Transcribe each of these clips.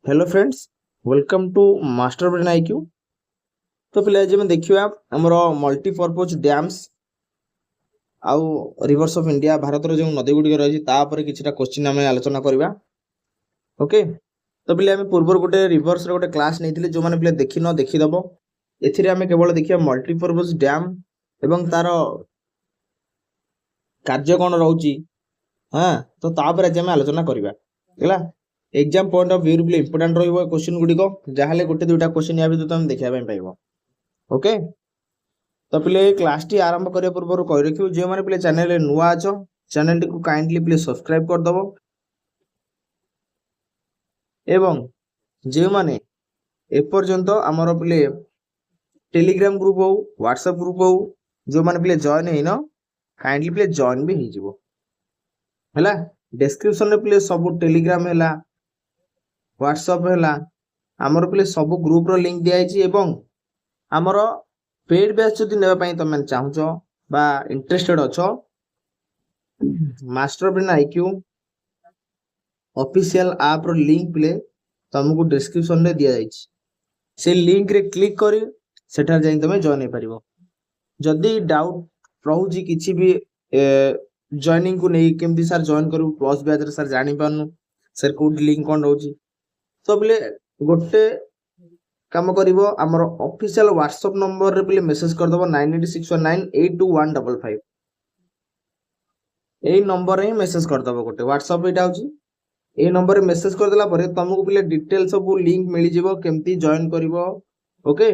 Hello friends, welcome to master brain IQ. तो पिला आज देखा आमर मल्टीपर्पज डैम्स आउ रिवर्स ऑफ इंडिया भारत जो नदी गुड़िक रही कि क्वेश्चन आम आलोचना करवा। ओके, तो पिले आम पूर्व गोटे रिवर्स गोटे क्लास नहीं जो मैंने पिले देखी न देखीदब। एम केवल देखिए मल्टीपर्पज डैम एवं तार कार्य कौन रोचे। हाँ, तो तापर आज आम आलोचना करवा। Exam point of view important रहिबो क्वेश्चन गुड़िक जहाँ गोटे दुईटा क्वेश्चन या भी तुम देखा पाइब। ओके, तो पिले क्लास टी आरंभ करने पूर्व कही रखियो जो मैंने पिले चैनल नुआ अछ चैनल टी को काइंडली प्लीज सब्सक्राइब कर दबो एवं जो माने एपर्यंत आमर पिले टेलीग्राम ग्रुप हो व्हाट्सएप ग्रुप हो जो मैंने पिले जॉइन है काइंडली प्लीज जॉइन भी हो हैला। डिस्क्रिप्शन में प्लीज सब टेलीग्राम है व्हाट्सएप है आमर पिले सब ग्रुप रो लिंक दिखाई एवं आमर पेड बैच जदि नेबा तुम चाहूच बा इंटरेस्टेड अच्छ master brain IQ official app रो लिंक प्ले तुमको डिस्क्रिप्शन रे दिया जाइछ। से लिंक रे क्लिक करी सेठार जाई तुम जॉइन हो पारिबो। जदि डाउट रहउजी किछि भी जॉइनिंग को नहीं केमती सर जॉइन करू प्लस बैच रे सर जानि पानु सर कोड लिंक कोन रहउजी तो बोले गोटे काम करिवो हमर ऑफिशियल व्हाट्सएप नंबर रे प्ले मेसेज कर दबो 9861982155 एई नंबर रे मेसेज कर दबो। गोटे व्हाट्सएप एटा होची ए नंबर रे मेसेज कर देला परे तुमको प्ले डिटेल सब लिंक मिली जिवो केमती जॉइन करिवो। ओके,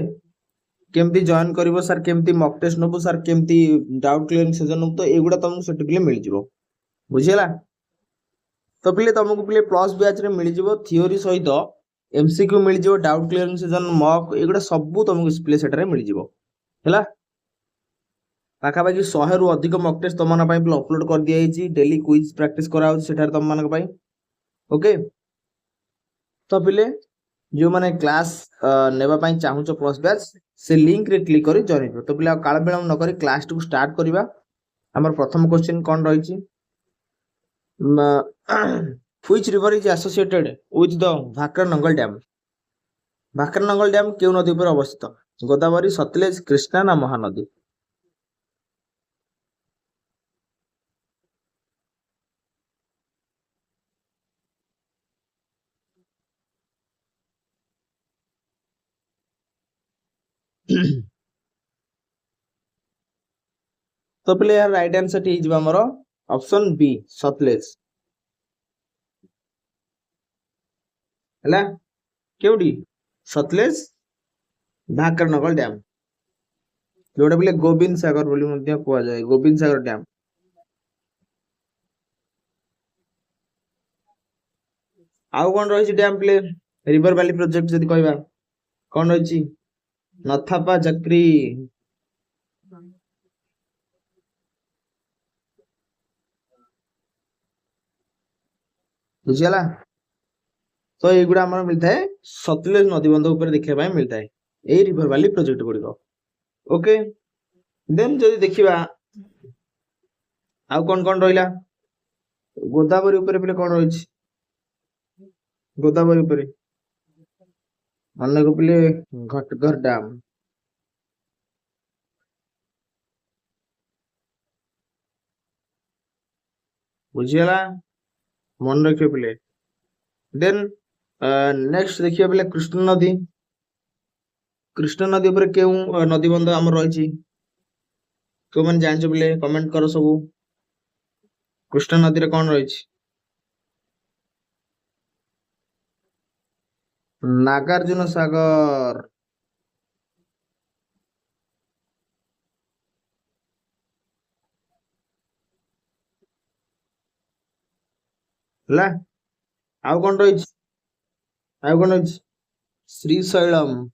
केमती जॉइन करिवो सर केमती मॉक टेस्ट नबो सर केमती डाउट क्लियरिंग सेशन नबो तो एगुडा तुमको सेट प्ले मिल जिवो बुझियला। तो प्ले तुमको प्ले प्लस बैच रे मिल जिवो थ्योरी सहित एमसीक्यू मिल जिवो डाउट क्लियरिंग सेशन मॉक एगुडा सब तुमको प्ले सेट रे मिल जिवो हैला। पाखापाखि 100 रु अधिक मॉक टेस्ट तुम मानक प्ले अपलोड कर दिया जाइछि डेली क्विज प्रैक्टिस करा होछि सेठार तुम मानक पई। ओके, तो पिले जो माने क्लास नेबा पई चाहूचो प्लस बैच से लिंक रे क्लिक करी जॉइन हो। तो पिले काल बेलम न करी क्लास टू स्टार्ट करबा। हमर प्रथम क्वेश्चन कोन रहिछि which river is associated with the Bhakra Nangal dam. Bhakra Nangal dam केउ नदी पर अवस्थित? गोदावरी, सतलेज, कृष्णा ना महानदी? तो पिले यार राइट आंसर टी हिजबा हमर ऑप्शन बी सतलेज हैला। केउडी सतलेज भाकरनगल डैम जोटा पिले गोविंद सागर बोली मध्य कुआ जाए गोविंद सागर डैम। आउ कोन रहिछि डैम पिले रिवर वैली प्रोजेक्ट जदि कहबा कोन रहिछि नथापा चक्री बुझियला। तो एगुडा हमर मिलता है सतलेज नदी बंध ऊपर देखिया पाए मिलता है ए रिवर वैली प्रोजेक्ट गुड़िक। ओके, देन जदि देखिबा आउ कोन कोन रहिला गोदावरी ऊपर पिले कोन रहिछि गोदावरी ऊपर अन्य को पिले घटघर डैम बुझियला मन रखियो पिले। देन नेक्स्ट देखिए पिले कृष्ण नदी। कृष्ण नदी ऊपर केउ नदी बंध हमर रहिछि को मन जानछ पिले कमेंट करो सब कृष्ण नदी रे कोन रहिछि? नागार्जुन सागर। ହେଲା आउ कोन रहिछि आउ कोन रहिछि श्रीशैलम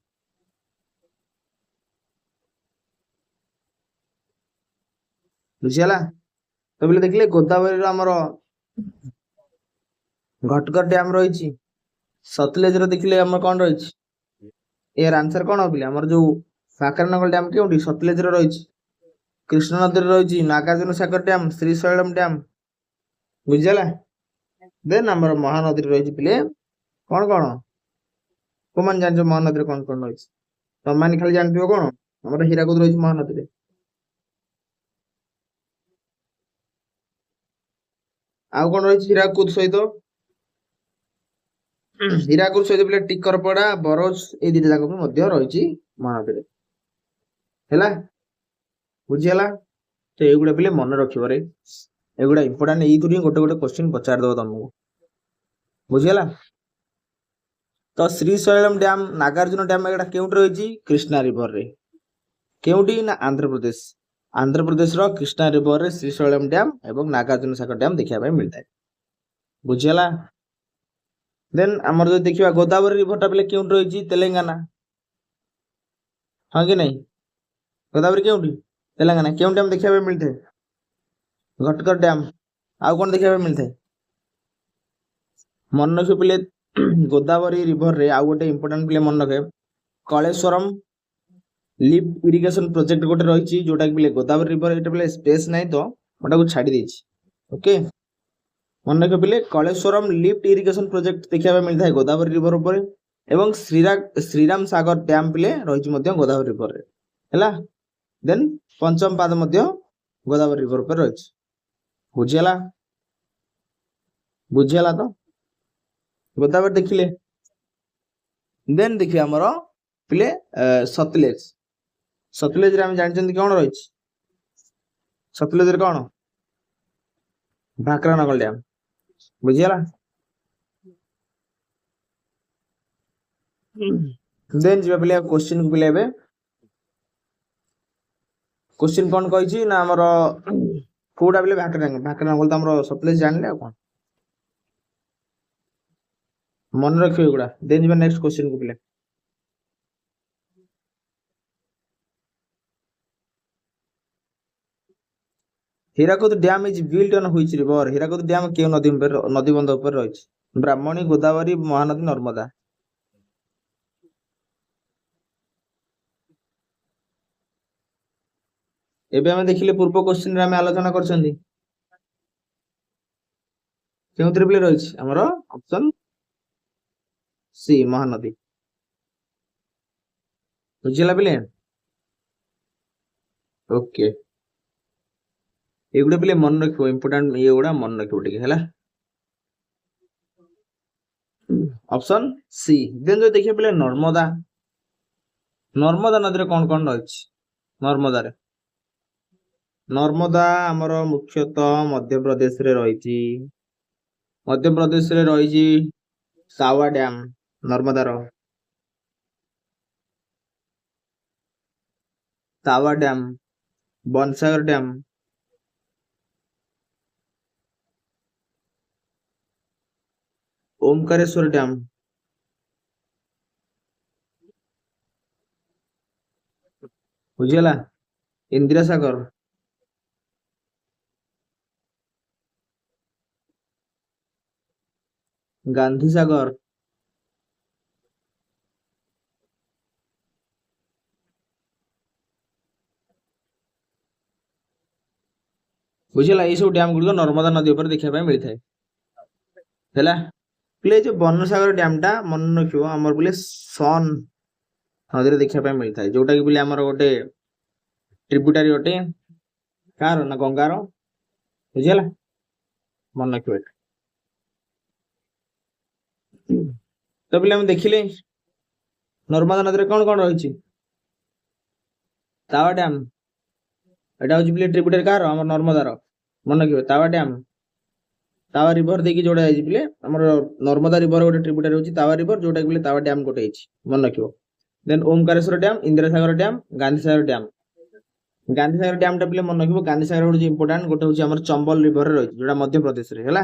बुझियला। तो बोले देखले गोदावरी रो हमर घटघर डैम रहिछि सतलेज रो देखले हमर कोन रहिछि यार आंसर कोन होबिले हमर जो भाकरनगल डैम केउडी सतलेज रो रहिछि कृष्ण नदी रो रहिछि Nagarjuna Sagar dam Srisailam dam बुझियला। Then हमर महानदी रहिछि पिले कोन कोन କୋଉମାନେ ଜାଣିଛ ମହାନଦୀରେ କଣ କଣ ରହିଛି? ତମମାନେ ଖାଲି ଜାଣିଥିବ କଣ ଆମର ହୀରାକୁଦ ରହିଛି ମହାନଦୀରେ। ଆଉ କଣ ରହିଛି ହୀରାକୁଦ ସହିତ? ହୀରାକୁଦ ସହିତ ପିଲା ଟିକରପଡା, ବରଜ ଏଇ ଦିଟା ଯାକ ବି ମଧ୍ୟ ରହିଛି ମହାନଦୀରେ। ହେଲା, ବୁଝିହେଲା? ତ ଏଇଗୁଡା ପିଲେ ମନେ ରଖିବ ରେ, ଏଗୁଡା ଇମ୍ପୋର୍ଟାଣ୍ଟ। ଏଇଥିରୁ ହିଁ ଗୋଟେ ଗୋଟେ କ୍ୱେଶ୍ଚିନ୍ ପଚାରିଦବ ତମକୁ, ବୁଝିହେଲା? ତ ଶ୍ରୀଶୈଳମ ଡ୍ୟାମ, ନାଗାର୍ଜୁନ ଡ୍ୟାମ ଏଗୁଡା କେଉଁଠି ରହିଛି? କ୍ରିଷ୍ଣା ରିଭର ରେ। କେଉଁଠି ନା ଆନ୍ଧ୍ରପ୍ରଦେଶ। ଆନ୍ଧ୍ରପ୍ରଦେଶର କ୍ରିଷ୍ଣା ରିଭରରେ ଶ୍ରୀଶୈଳମ ଡ୍ୟାମ ଏବଂ ନାଗାର୍ଜୁନ ସାଗର ଡ୍ୟାମ ଦେଖିବା ପାଇଁ ମିଳିଥାଏ, ବୁଝିହେଲା? ଦେନ୍ ଆମର ଯଦି ଦେଖିବା ଗୋଦାବରୀ ରିଭରଟା ପିଲେ କେଉଁଠି ରହିଛି? ତେଲେଙ୍ଗାନା, ହଁ କି ନାଇଁ? ଗୋଦାବରୀ କେଉଁଠି? ତେଲେଙ୍ଗାନା। କେଉଁ ଡ୍ୟାମ ଦେଖିବା ପାଇଁ ମିଳିଥାଏ? ଘଟକର ଡ୍ୟାମ। ଆଉ କଣ ଦେଖିବା ପାଇଁ ମିଳିଥାଏ? ମନେ ରଖିବ ପିଲେ, ଗୋଦାବରୀ ରିଭରରେ ଆଉ ଗୋଟେ ଇମ୍ପୋର୍ଟାଣ୍ଟ ପିଲେ ମନେ ରଖେ, କଳେଶ୍ୱରମ ଲିଫ୍ଟ ଇରିଗେସନ ପ୍ରୋଜେକ୍ଟ ଗୋଟେ ରହିଛି, ଯୋଉଟା କି ପିଲେ ଗୋଦାବରୀ ରିଭର। ଏଇଟା ପିଲେ ସ୍ପେସ୍ ନାହିଁ ତ ମୁଁ ତାକୁ ଛାଡି ଦେଇଛି, ଓକେ? ମନେ ରଖିବ ପିଲେ, କଳେଶ୍ୱରମ ଲିଫ୍ଟ ଇରିଗେସନ ପ୍ରୋଜେକ୍ଟ ଦେଖିବା ପାଇଁ ମିଳିଥାଏ ଗୋଦାବରୀ ରିଭର ଉପରେ। ଏବଂ ଶ୍ରୀରାମ ସାଗର ଡ୍ୟାମ ପିଲେ ରହିଛି ମଧ୍ୟ ଗୋଦାବରୀ ରିଭରରେ, ହେଲା? ଦେନ୍ ପଞ୍ଚମ ପାଦ ମଧ୍ୟ ଗୋଦାବରୀ ରିଭର ଉପରେ ରହିଛି, ବୁଝିହେଲା? ବୁଝିହେଲା ତ? ଗୋଦାବରୀ ଦେଖିଲେ। ଦେନ୍ ଦେଖିବା ଆମର ପିଲେ ସତଲେଜ। ସତଲେଜରେ ଆମେ ଜାଣିଛନ୍ତି କଣ ରହିଛି? ସତଲେଜରେ କଣ? ଭାକରା ନଗର ଡ୍ୟାମ, ବୁଝିହେଲା? ଦେନ୍ ଯିବା ପିଲେ କ୍ୱେଶ୍ଚିନ୍ କୁ ପିଲେ। ଏବେ क्वेश्चन कौन कही ना आमर कोटा बोले भाकरानगल तो आमर सतलेज जानले आ कौन मन रखिए एगुड़ा। देन जी नेक्स्ट क्वेश्चन को पिले। Hirakud dam is built on which river? Hirakud dam क्यों नदी बंध ऊपर रही? ब्राह्मणी, गोदावरी, महानदी, नर्मदा। एबे हमें देखिले पूर्व क्वेश्चन रे हमें आलोचना करछंदी केउतरे प्ले रही हमर ऑप्शन सी महानदी, बुझिला पिले? ओके, एगुडा पिले मन रखियो, इंपोर्टेंट ये गुडा मन रखियो टिके हैला। Option C. देन जो देखिए पिले नर्मदा, नर्मदा नदी रे कोन कोन रही? नर्मदा रे, नर्मदा आमर मुख्यतः मध्य प्रदेश रे रही। मध्य प्रदेश रे रही सावा डैम नर्मदा रो, Tawa dam, Bansagar dam, Omkareshwar dam, बुझिला? इंदिरा सागर, गांधी सागर, बुझिला? ये सब डैम गुड़ नर्मदा नदी ऊपर देखा मिलता है। प्ले जो बनसागर डैम टा मन रखियो हमर बोले सन नदी देखा मिलता है, जोटा कि बोले हमर गोटे ट्रिब्यूटारी गोटे कार ना गंगार, बुझिला? मन रखियो। तो पिले हम देखिले नर्मदा नदी कौन कौन रही? तावा डैम, एटा होची पिले ट्रिब्यूटारी कार हमर नर्मदार, मन रखियो। तावा डैम, तावा रिवर देखि जोड़ा जाई पिले हमर नर्मदा रिवर गोटे ट्रिब्यूटारी होची तावा रिवर, जोटा कि पिले तावा डैम गोटे होची, मन रखियो। Then Omkareshwar dam, Indira Sagar dam, Gandhi Sagar dam. Gandhi Sagar dam टा पिले मन रखियो, गांधी सागर होची इंपोर्टेंट, गोटे होची हमर चंबल रिवर रे रही, जोटा मध्य प्रदेश रे हैला।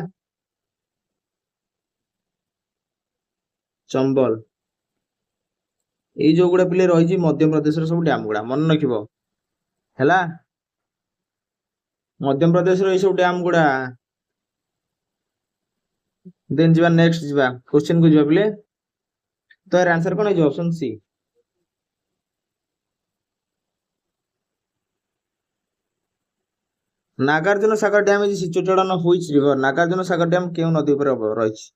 चंबल এই जो गुड़ा पिले रही मध्य प्रदेश सब डैम गुड़ा मन रखिबो हैला। मध्य प्रदेश रो सब डैम गुड़ा। देन जीवा नेक्स्ट जीवा क्वेश्चन को जीवा पिले। तो यार आंसर कोन है? Option C. Nagarjuna Sagar dam is situated on which river? Nagarjuna Sagar dam केउ नदी ऊपर रही?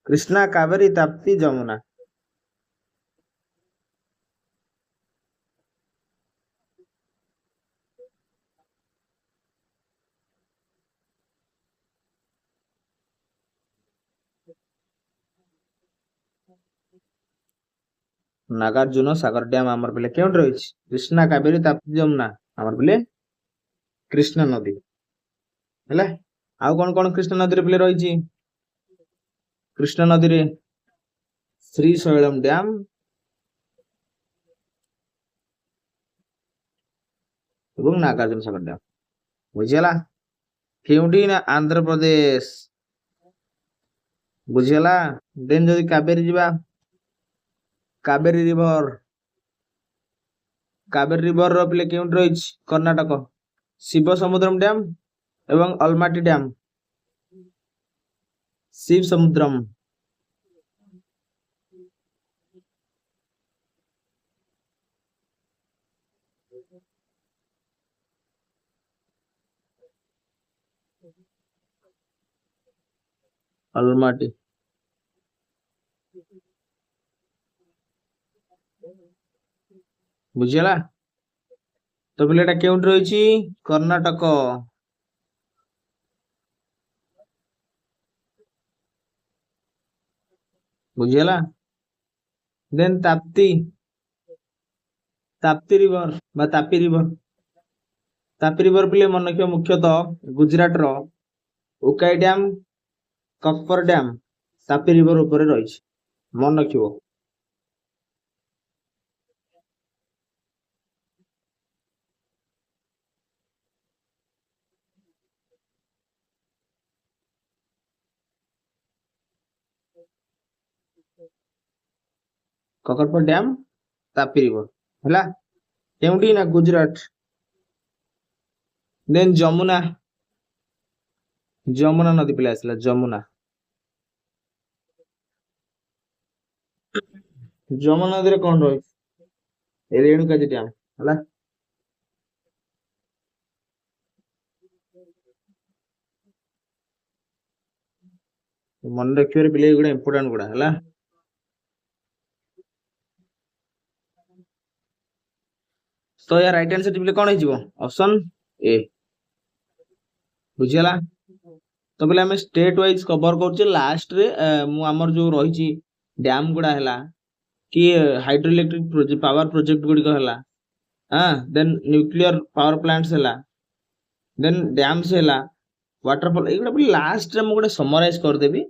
कृष्णा, कावेरी, ताप्ती, जमुना। नागार्जुन सागर डैम आमर पिले केउट रही कृष्णा कावेरी ताप्ती जमुना आमर पिले कृष्णा नदी है। आउ कौन कौन कृष्णा नदी पिले रही कृष्णा नदी रे श्रीशैलम डैम एवं नागार्जुन सागर डैम बुझीगला केउटी ना आंध्र प्रदेश बुझीगला। देन जदि कावेरी जीवा कावेरी रिवर रो पिले केउट रही कर्णाटक शिव समुद्रम डैम एवं अलमाटी डैम शिव समुद्रम अलमाटी बुझीगला। तो पिले एटा केउट रही कर्णाटक बुझीगला। देन ताप्ती ताप्ती रिवर बा तापी रिवर पिले मन रखियो मुख्यतः गुजरात रो Ukai dam कक्पर dam Tapi river ऊपर रही मन रखियो। ककरपुर डैम तापी रिवर है केउटी ना गुजरात। देन जमुना जमुना नदी पिले आसला जमुना जमुना नदी रे कौन रही रेणुकाजी डैम है मन रखियो पिले गुड़ा इंपोर्टेंट गुड़ा है। तो यार राइट आंसर टिपले कौन हो ऑप्शन ए बुझीगला। तो बोले आम स्टेट वाइज कवर कर लास्ट रे मु आमर जो रही डैम गुड़ा है कि हाइड्रो इलेक्ट्रिक पावर प्रोजेक्ट गुड़िक है हाँ देन न्यूक्लियर पावर प्लांट्स है देन डैम्स है वाटरफॉल एगुड़ा बोले लास्ट रे मु गोटे समराइज करदेवी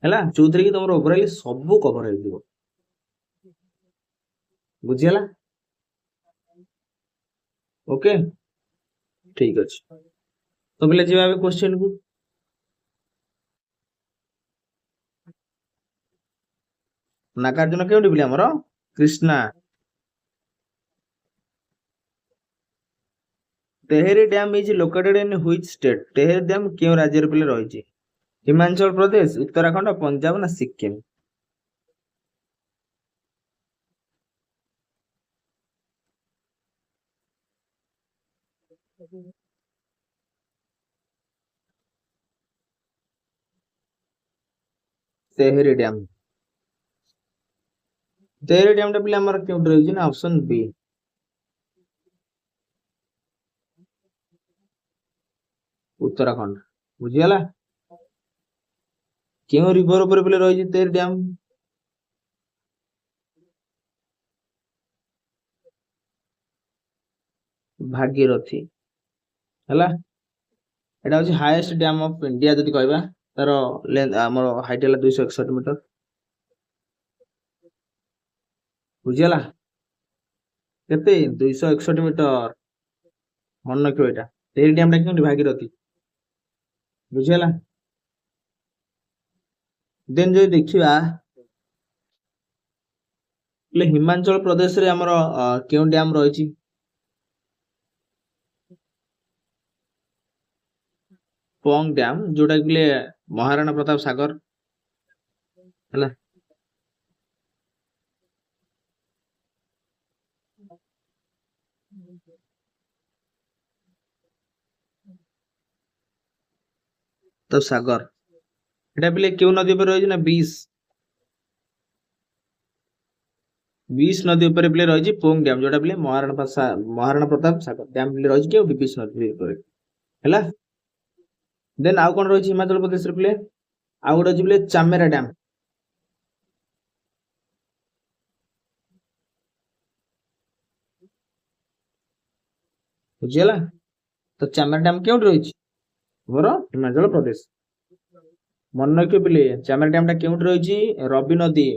है जो थी कि तुम ओवरऑल सब कवर हो बुझीगला। ओके ठीक अच्छे। तो बोले जी क्वेश्चन को नागार्जुन केउटी बोले हमर Krishna Tehri dam is located in which state Tehri dam क्यों राज्य रे पिले रही हिमाचल प्रदेश उत्तराखंड पंजाब ना सिक्किम तेहरी डैम टा पिले हमर क्यों रही ना ऑप्शन बी उत्तराखंड बुझीगला। क्यों रिवर ऊपर पिले रही तेहरी डैम भागीरथी है एटा हूँ हाईएस्ट डैम ऑफ इंडिया जदि कहबा तार हमर हाइट है 261 मीटर बुझीगला केते 261 मीटर मन रखियो एटा तेहरी डैम टा क्यों भागीरथी बुझीगला। देन जो देखिबा हिमाचल प्रदेश रे हमर क्यों डैम रही पोंग डैम जोटा कि महाराणा प्रताप सागर है तो सागर एटा पिले क्यों नदी पर रही ना 20 नदी ऊपर पिले रही पोंग डैम जोटा पिले महाराणा प्रताप सागर डैम पिले रही के 20 नदी ऊपर है। देन आउ कौन रही हिमाचल प्रदेश रे पिले आउ गोटे पिले चामेरा डैम ବୁଝିହେଲା। ତ ଚାମେରା ଡ୍ୟାମ କେଉଁଠି ରହିଛି? ଆମର ହିମାଚଳ ପ୍ରଦେଶ। ମନେ ରଖିବେ ପିଲେ, ଚାମେରା ଡ୍ୟାମ ଟା କେଉଁଠି ରହିଛି? ରବି ନଦୀ।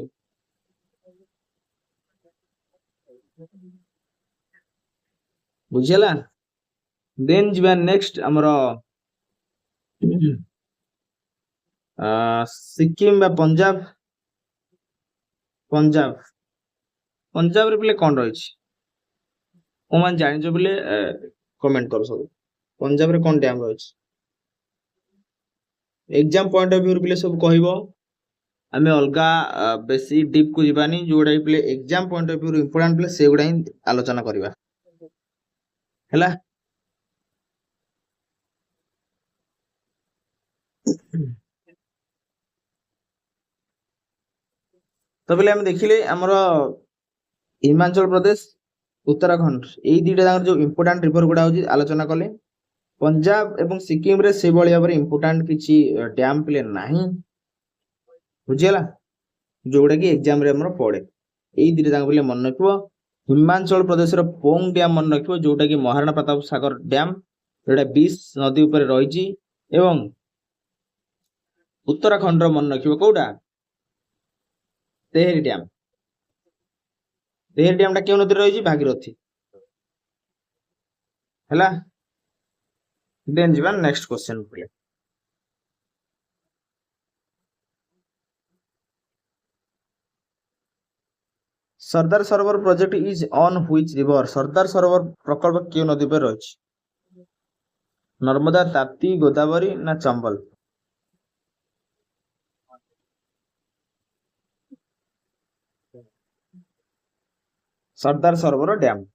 ବୁଝିହେଲା। ଦେନ୍ ଯିବା ନେକ୍ସଟ ଆମର ସିକିମ ବା ପଞ୍ଜାବ। ପଞ୍ଜାବରେ ପିଲେ କଣ ରହିଛି? କୋଉମାନେ ଜାଣିଛ ପିଲେ କମେଣ୍ଟ କର ସବୁ। ପଞ୍ଜାବରେ କଣ ଡ୍ୟାମ ରହିଛି? ଏକ୍ସାମ ପଏଣ୍ଟ ଅଫ ଭ୍ୟୁ ପିଲେ ସବୁ କହିବ। ଆମେ ଅଲଗା ବେଶୀ ଡିପ୍ କୁ ଯିବାନି, ଯୋଉଟା ପିଲେ exam point of view important ପିଲେ ସେଗୁଡା ହିଁ ଆଲୋଚନା କରିବା ହେଲା। ତ ପିଲେ ଆମେ ଦେଖିଲେ ଆମର ହିମାଚଳ ପ୍ରଦେଶ, ଉତ୍ତରାଖଣ୍ଡ, ଏଇ ଦିଟା ଯାକ ଯୋଉ ଇମ୍ପୋର୍ଟାଣ୍ଟ ରିଭର ଗୁଡା ହଉଛି ଆଲୋଚନା କଲେ। ପଞ୍ଜାବ ଏବଂ ସିକିମ ରେ ସେଇଭଳି ଭାବରେ ଇମ୍ପୋର୍ଟାଣ୍ଟ କିଛି ଡ୍ୟାମ ପିଲେ ନାହିଁ। ବୁଝିହେଲା, ଯୋଉଟା କି ଏକ୍ସାମ ରେ ଆମର ପଡେ। ଏଇ ଦିଟା ଯାକ ପିଲେ ମନେ ରଖିବ। ହିମାଚଳ ପ୍ରଦେଶର ପୋଙ୍ଗ ଡ୍ୟାମ ମନେ ରଖିବ, ଯୋଉଟା କି ମହାରାଣା ପ୍ରତାପ ସାଗର ଡ୍ୟାମ, ଯୋଉଟା ବିଶ ନଦୀ ଉପରେ ରହିଛି। ଏବଂ ଉତ୍ତରାଖଣ୍ଡର ମନେ ରଖିବ କୋଉଟା? ତେହେରି ଡ୍ୟାମ। ତେହେରି ଡ୍ୟାମ ଟା କେଉଁ ନଦୀରେ ରହିଛି? ଭାଗୀରଥୀ। ହେଲା। ଦେନ୍ ଯିବା ନେକ୍ସଟ କ୍ୱେଶ୍ଚନ ପିଲେ। Sardar Sarovar project is on which river? Sardar Sarovar ପ୍ରକଳ୍ପ କେଉଁ ନଦୀ ଉପରେ ରହିଛି? ନର୍ମଦା, ତାପ୍ତି, ଗୋଦାବରୀ ନା ଚମ୍ବଲ? ସର୍ଦ୍ଦାର ସରୋବର ଡ୍ୟାମ।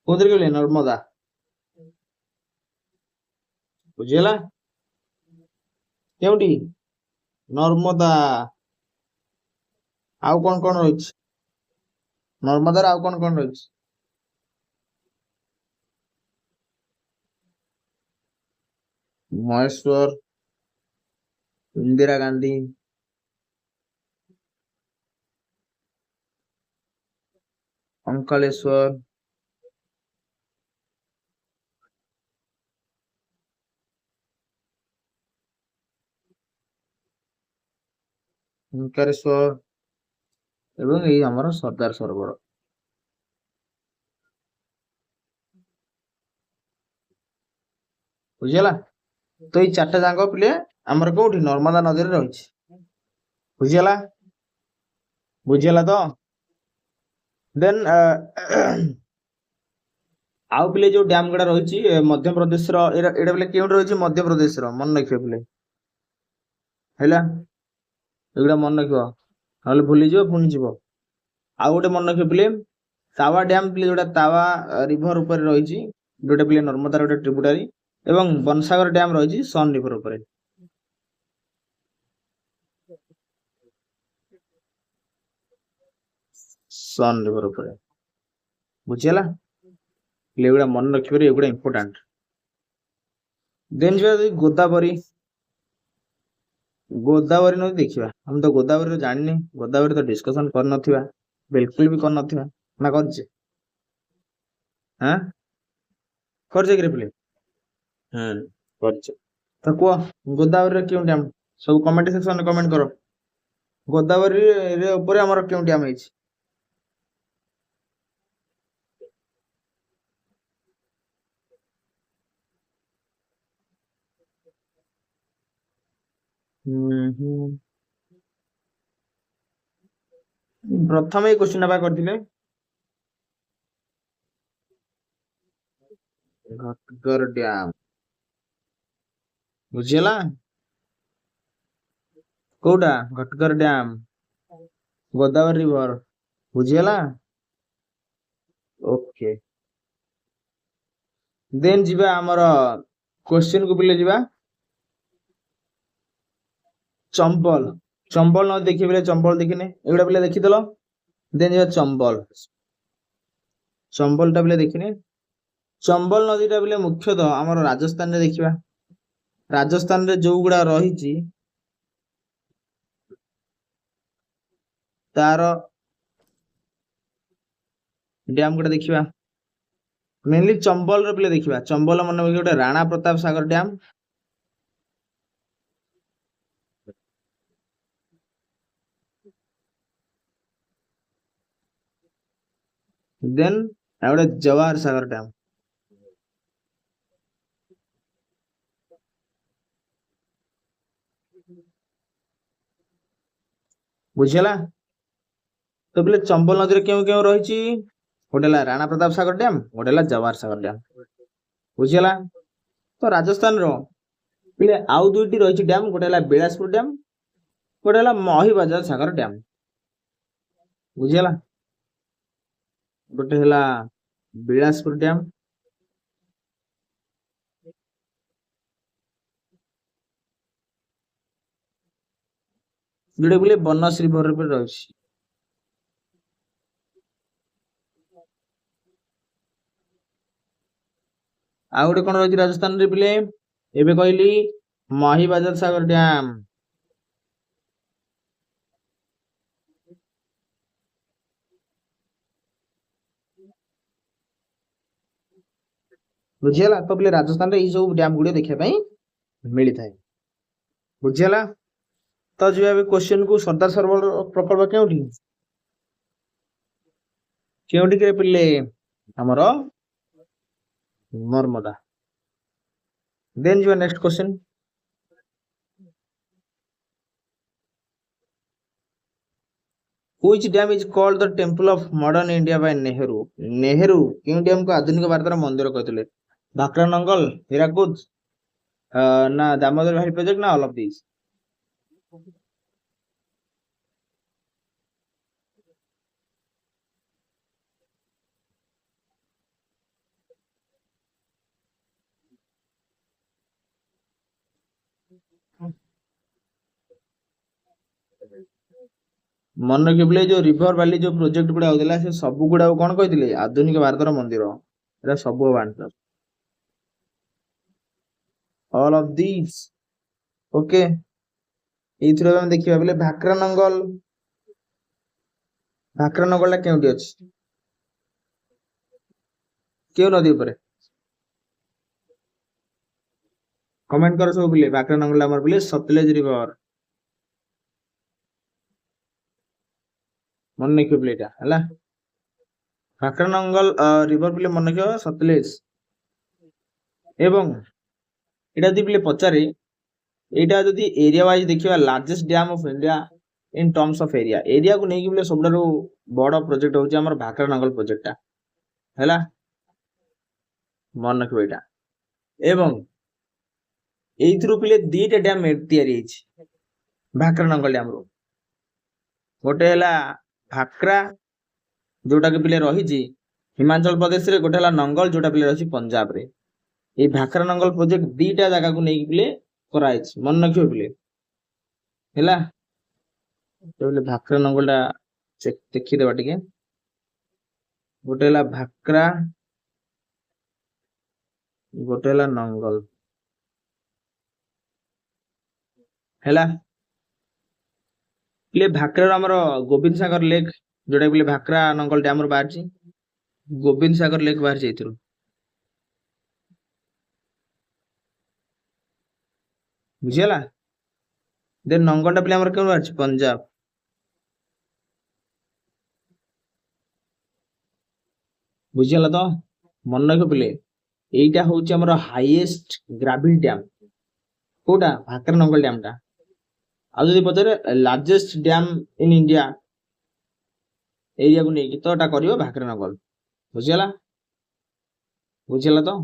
କୋଉଥିରେ କହିଲେ? ନର୍ମଦା। ବୁଝିହେଲା। କେଉଁଠି? ନର୍ମଦା। ଆଉ କଣ କଣ ରହିଛି? ନର୍ମଦାରେ ଆଉ କଣ କଣ ରହିଛି? ମହେଶ୍ୱର, ଇନ୍ଦିରା ଗାନ୍ଧୀ, ଅଙ୍କାଳେଶ୍ୱର, ଓଙ୍କାରେଶ୍ୱର ଏବଂ ଏଇ ଆମର ସର୍ଦ୍ଦାର ସରୋବର। ବୁଝିହେଲା। ତ ଏଇ ଚାରିଟା ଯାକ ପିଲେ ଆମର କୋଉଠି? ନର୍ମଦା ନଦୀରେ ରହିଛି। ବୁଝିହେଲା। ବୁଝିହେଲା ତ? ଦେନ୍ ଆଉ ପିଲେ ଯୋଉ ଡ୍ୟାମ ଗୁଡା ରହିଛି ମଧ୍ୟପ୍ରଦେଶର, ଏଇଟା ପିଲେ କେଉଁଠି ରହିଛି? ମଧ୍ୟପ୍ରଦେଶର। ମନେ ରଖିବେ ପିଲେ ହେଲା, ଏଗୁଡା ମନେ ରଖିବ, ନହେଲେ ଭୁଲିଯିବ ପୁଣି ଯିବ। ଆଉ ଗୋଟେ ମନେ ରଖିବେ ପିଲେ, ତାୱା ଡ୍ୟାମ ପିଲେ, ଯୋଉଟା ତାୱା ରିଭର ଉପରେ ରହିଛି, ଯୋଉଟା ପିଲେ ନର୍ମଦାର ଗୋଟେ ଟ୍ରିବ୍ୟୁଟାରି। ଏବଂ ବନସାଗର ଡ୍ୟାମ ରହିଛି ସନ୍ ରିଭର ଉପରେ। ସନ୍ ରିଭର ଉପରେ। ବୁଝିହେଲା। ଏଗୁଡା ମନେ ରଖିପାରିବେ, ଏଗୁଡା ଇମ୍ପୋର୍ଟାଣ୍ଟ। ଦେନ୍ ଯିବା ଯଦି ଗୋଦାବରୀ। ଗୋଦାବରୀ ନଦୀ ଦେଖିବା। ଆମେ ତ ଗୋଦାବରୀର ଜାଣିନି, ଗୋଦାବରୀ ତ ଡିସ୍କସନ କରିନଥିବା, ବିଲକୁଲ ବି କରିନଥିବା। ନା କରିଛେ? ହଁ କରିଛେ କି ପିଲେ? କରିଛେ। ତ କୁହ, ଗୋଦାବରୀରେ କେଉଁ ଡ୍ୟାମ? ସବୁ କମେଣ୍ଟ ସେକ୍ସନରେ କମେଣ୍ଟ କର। ଗୋଦାବରୀ ଉପରେ ଆମର କେଉଁ ଡ୍ୟାମ ହେଇଛି? ପ୍ରଥମେ ଏଇ କ୍ୱେଶ୍ଚିନ୍ ବା କରିଥିଲେ, ଘଟଗର ଡ୍ୟାମ। ବୁଝିହେଲା। କୋଉଟା? ଘଟଗର ଡ୍ୟାମ, ଗୋଦାବରୀ ରିଭର। ବୁଝିହେଲା। ଓକେ। ଦେନ୍ ଯିବା ଆମର କ୍ୱେଶ୍ଚିନ୍ କୁ ପିଲେ ଯିବା। ଚମ୍ବଲ। ଚମ୍ବଲ ନଦୀ ଦେଖିବେ, ଚମ୍ବଲ ଦେଖିନେ, ଏଗୁଡା ପିଲା ଦେଖିଦେଲ। देन जो चंबल चंबल टा बोले देखिने चंबल नदी टा बोले मुख्यतः आमर राजस्थान रे देखिबा राजस्थान रे जो गुड़ा रही तार डैम गुड़ा देखिबा मेनली चंबल रे बोले देखिबा चंबल मन गोटे राणा प्रताप सागर डैम देन आ गोटे जवाहर सागर डैम बुझिला तो बोले चंबल नदी रे केउ केउ रही गोटे राणा प्रताप सागर डैम गोटे जवाहर सागर डैम बुझिला तो राजस्थान रो बोले आउ दुईटी रही डैम गोटे बिलासपुर डैम गोटे महीबजार सागर डैम बुझिला गोटे बिलासपुर डैम जोड़े बोले बनस रिवर पे रही आ गोटे कौन रही राजस्थान रे बोले एबे कहली महीबजार सागर डैम बुझिला तो बोले राजस्थान रे ई सब डैम गुड़े देखा मिली थाए बुझिला तो जो अभी क्वेश्चन को सरदार सरोवर प्रकल्प केउठी केउठी के पिले हमरो नर्मदा देन जो next question Which dam is called the Temple of Modern India by Nehru? Nehru क्यों डैम को आधुनिक भारत मंदिर कहते भाखरा नंगल हीराकुद ना दामोदर भाई प्रोजेक्ट ना ऑल ऑफ दिस मन के बोले जो रिवर वैली जो प्रोजेक्ट गुड़ा होता से सब गुड़ा कौन कहते आधुनिक भारत मंदिर एरा सब answer all of this okay एथरो हम देखिबा बोले भाखरा नंगल केउटी अछि केउ नदी ऊपर कमेंट कर सब बोले भाखरा नंगल हमर बोले सतलेज रिवर मन नहीं बोले एटा हला भाखरा नंगल रिवर बोले मन के सतलेज एवं एटा दी बोले पचारे एटा जदी एरिया वाइज देखिबा largest dam of India in terms of area को नहीं बोले सबडारो बड़ प्रोजेक्ट होची हमर भाखरा नंगल प्रोजेक्ट ता हला मन रखिबो एटा एवं एइथरु पिले दीटा डैम तयारी हेछि भाखरा नंगल डैम रो गोटे हला भाखरा जोटा के पिले रही हिमाचल प्रदेश रे गोटे हला नंगल जोटा पिले रही पंजाब रे ए भाखरा नंगल प्रोजेक्ट दीटा जगह को नहीं पिले कराइछ मन रखिबो पिले हला तो बोले भाखरा नंगल टा देखि देबा टिके गोटे हला भाखरा गोटे हला नंगल हला पिले भाखरा हमर गोविंद सागर लेक जोटा पिले भाखरा नंगल डैम रो बाहर छी गोविंद सागर लेक बाहर जाइथुरु बुझिला देन नंगल टा पिले हमर केउ बाहर छी पंजाब बुझिला तो मन रखिबो पिले एइटा होची हमर हाईएस्ट ग्रेविटी डैम कोटा भाखरा नंगल डैम टा आ जदि पचारे लार्जेस्ट डैम इन इंडिया एरिया को नहीं तो टा करियो भाखरा नंगल बुझिला बुझिला तो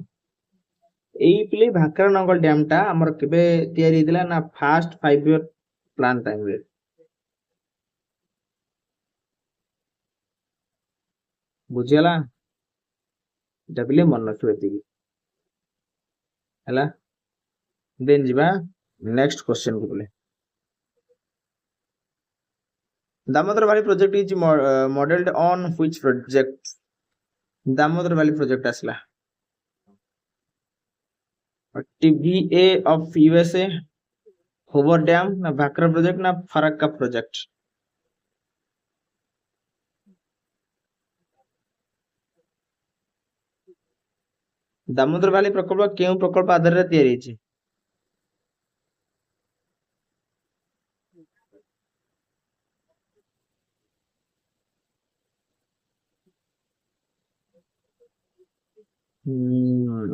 एई पिले भाखरा नंगल डैम टा हमर केबे तयारी दिला ना फास्ट 5 ईयर प्लान टाइम रे बुझिला एटा पिले मन रखिबो एतिकी हला देन जिबा नेक्स्ट क्वेश्चन को बोले Damodar Valley project is modeled on which project? Damodar Valley project asla. TVA of USA, Hoover Dam, na Bhakra project na Farakka project. Damodar valley ପ୍ରକଳ୍ପ କେଉଁ ପ୍ରକଳ୍ପ ଆଧାରରେ ତିଆରି ହେଇଛି?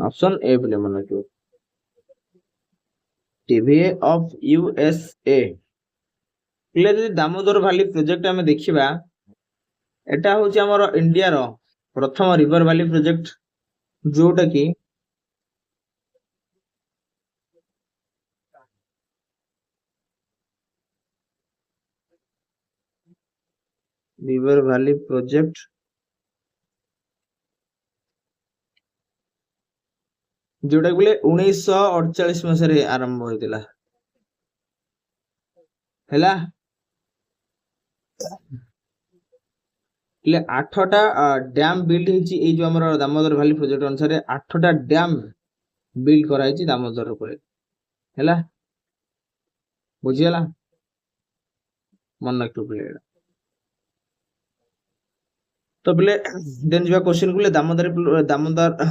ଅପସନ ଏ ବୋଲି ମନେ ରଖିବ। TVA of USA। ପିଲା ଯଦି ଦାମୋଦର ଭ୍ୟାଲି ପ୍ରୋଜେକ୍ଟ ଆମେ ଦେଖିବା, ଏଟା ହଉଛି ଆମର ଇଣ୍ଡିଆର ପ୍ରଥମ ରିଭର ଭ୍ୟାଲି ପ୍ରୋଜେକ୍ଟ, ଯୋଉଟା କି ରିଭର ଭ୍ୟାଲି ପ୍ରୋଜେକ୍ଟ ଯୋଉଟା କି 1948 ମସିହାରେ ଆରମ୍ଭ ହୋଇଥିଲା। ହେଲା, 8ଟା ଡ୍ୟାମ ବିଲ୍ଡ ହେଇଛି ଏଇ ଯୋଉ ଆମର ଦାମୋଦର ଭ୍ୟାଲି ପ୍ରୋଜେକ୍ଟ ଅନୁସାରେ 8ଟା ଡ୍ୟାମ ବିଲ୍ଡ କରାଯାଇଛି ଦାମୋଦର ଉପରେ। ହେଲା, ବୁଝିଗଲା? ମନେ ରଖିବ ପିଲା। तो पिले देन जिवा क्वेश्चन को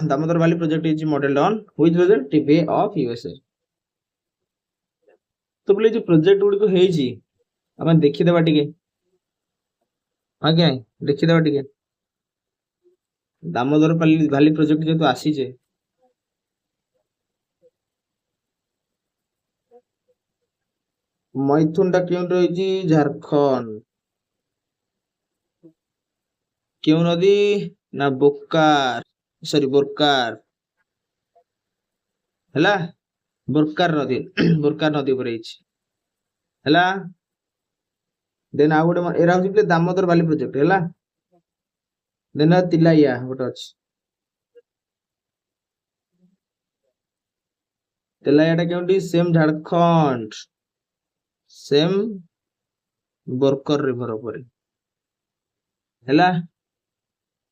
Damodar valley project is modelled on which project? TVA of USA। तो पिले जो प्रोजेक्ट गुडी को हेई छी अपन देखि देबा टिके। हां कि नहीं देखि देबा टिके। दामोदर वैली प्रोजेक्ट जे तो आसी जे मैथुन टा क्यों रही छी? झारखंड। क्यों नदी ना बोकार, सॉरी बोरकार। हैला, बोरकार नदी बोरकार नदी पर ହେଇଛି। हैला, देन आ गोटे एरा होची दामोदर वैली प्रोजेक्ट। हैला, देन तिलाइया गोटे अछि। तिलाइयाटा केउंटी? Same Jharkhand, same Barakar river ऊपर। हैला,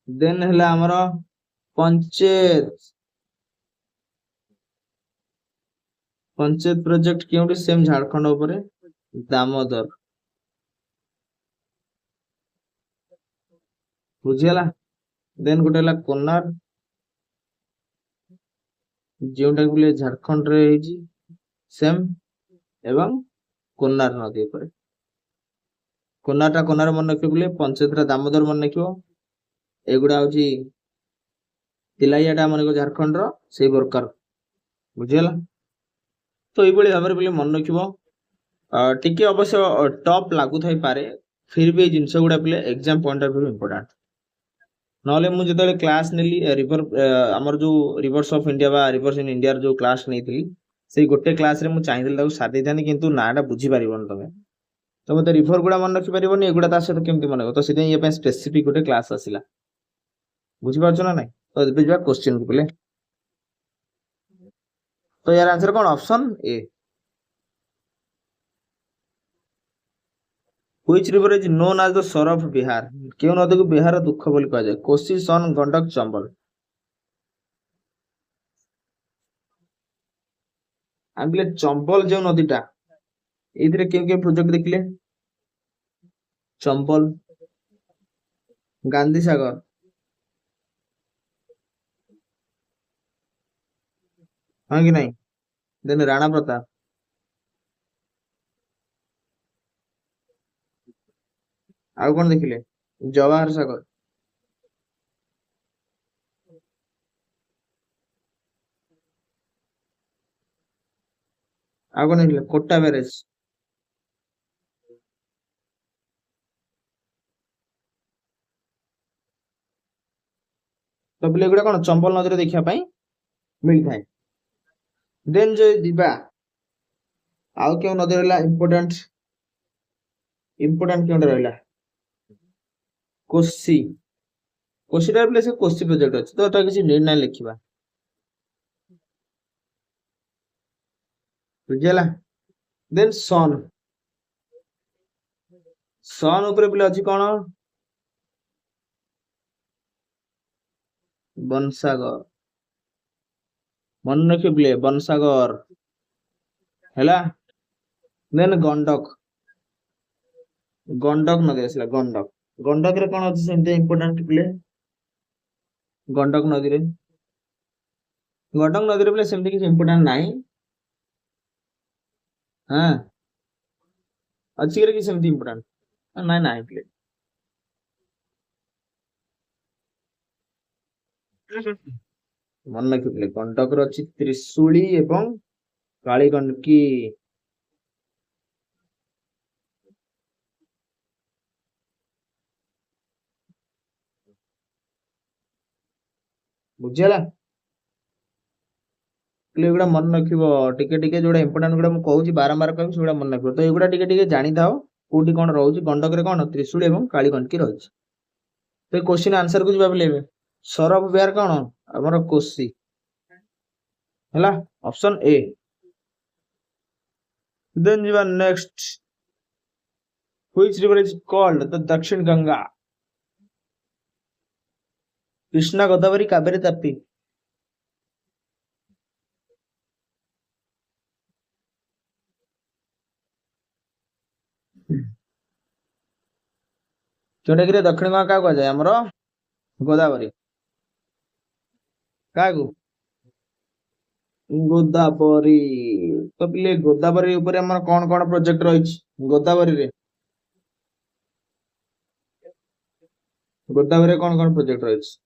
देन हैला हमर पंचायत प्रोजेक्ट केउंटी? सेम झारखंड ऊपर, दामोदर। बुझियला? देन गोटे हैला कोनार, जोटा कि झारखंड रे ହେଇଛି सेम, एवं कोनार नदी ऊपर। कोनार मन रखिबले, पंचायतरा दामोदर मन रखिबो। एगुडा होची तिलाइयाटा मन को झारखंड रो, सेई बोरकर। बुझियला? तो एई बळी भाबरे बोले मन रखिबो। टिके अवश्य टॉप लागू थाई पारे, फिर भी जिंस गुडा पिले exam point of view important. नहले मु जेतले क्लास नेली रिवर हमर जो रिवर्स ऑफ इंडिया बा रिवर्स इन इंडिया जो क्लास नेइथिली, सेई गोटे क्लास रे मु चाहिदिल ताको साथि थानी, किंतु नाटा बुझी पारिबन तमे। तो मते रिवर गुडा मन रखि पारिबनी, एगुडा ता सहित केमति मन हो? तो सिधे ये पे स्पेसिफिक गोटे क्लास आसिला। बुझी पारछो ना नै? तो एबे जा क्वेश्चन को पिले। तो यार answer cone? Option A. Which river is known as the Sor of Bihar? क्यों नदी को बिहार दुख बोली कहा जाए? कोसी, सोन, गंडक, चंबल। हम बोले चंबल जो नदीटा, एथिरे केउ केउ प्रोजेक्ट देखिले? चंबल, गांधी सागर, हाँ कि नहीं? देन राणा प्रताप, आउ कौन देखिले? जवाहर सागर, आउ कौन देखिले? कोटा बैरेज। तो बोले एगुडा कोन चंबल नदी रे देखिया पई मिल थाए। देन जो दिबा आउ केउ नदी रहला इंपोर्टेंट क्यों रहला? कोसी। कोसी रे बोले से कोसी प्रोजेक्ट अछि, तो एटा किछि निर्णय लिखिबा। बुझियला? देन सन, सन ऊपर पिले अछि कोन बनसागर मन रखियो पिले बनसागर हैला देन गंडक नदी आसला गंडक रे कोन अछि सेमते इंपोर्टेंट पिले गंडक नदी रे पिले सेमते किछ इंपोर्टेंट नाही हां अछि रे कि सेमते इंपोर्टेंट नाही नाही पिले मन रखियो पिले गंडक रे अछि त्रिशूली एवं कालीगंडकी बुझियला ପିଲେ ଏଗୁଡା ମନେ ରଖିବ ଟିକେ ଟିକେ ଯୋଉଟା ଇମ୍ପୋର୍ଟାଣ୍ଟ ଗୁଡା ମୁଁ କହୁଛି ବାରମ୍ବାର କହିବି ସେଗୁଡା ମନେ ରଖିବ ତ ଏଗୁଡା ଟିକେ ଟିକେ ଜାଣିଥାଅ କୋଉଠି କଣ ରହୁଛି ଗଣ୍ଡକରେ କଣ ତ୍ରିଶୂଳ ଏବଂ କାଳୀଗଣ୍ଡକି ରହିଛି ତ କ୍ୱେଶ୍ଚିନ୍ ଆନ୍ସର କୁ ଯିବା ପିଲେ ଏବେ ସରବ ବିହାର କଣ ଆମର କୋଶି ହେଲା ଅପସନ ଏ ଦେନ୍ ଯିବା next which river is called the ଦକ୍ଷିଣ ଗଙ୍ଗା କୃଷ୍ଣା ଗୋଦାବରୀ କାବେରୀ ତାପ୍ତି ଯୋଉଟାକି ଦକ୍ଷିଣ ଗଙ୍ଗା କାହାକୁ କୁହାଯାଏ ଆମର ଗୋଦାବରୀ କାହାକୁ ଗୋଦାବରୀ ତ ପିଲେ ଗୋଦାବରୀ ଉପରେ ଆମର କଣ କଣ ପ୍ରୋଜେକ୍ଟ ରହିଛି ଗୋଦାବରୀରେ କଣ କଣ ପ୍ରୋଜେକ୍ଟ ରହିଛି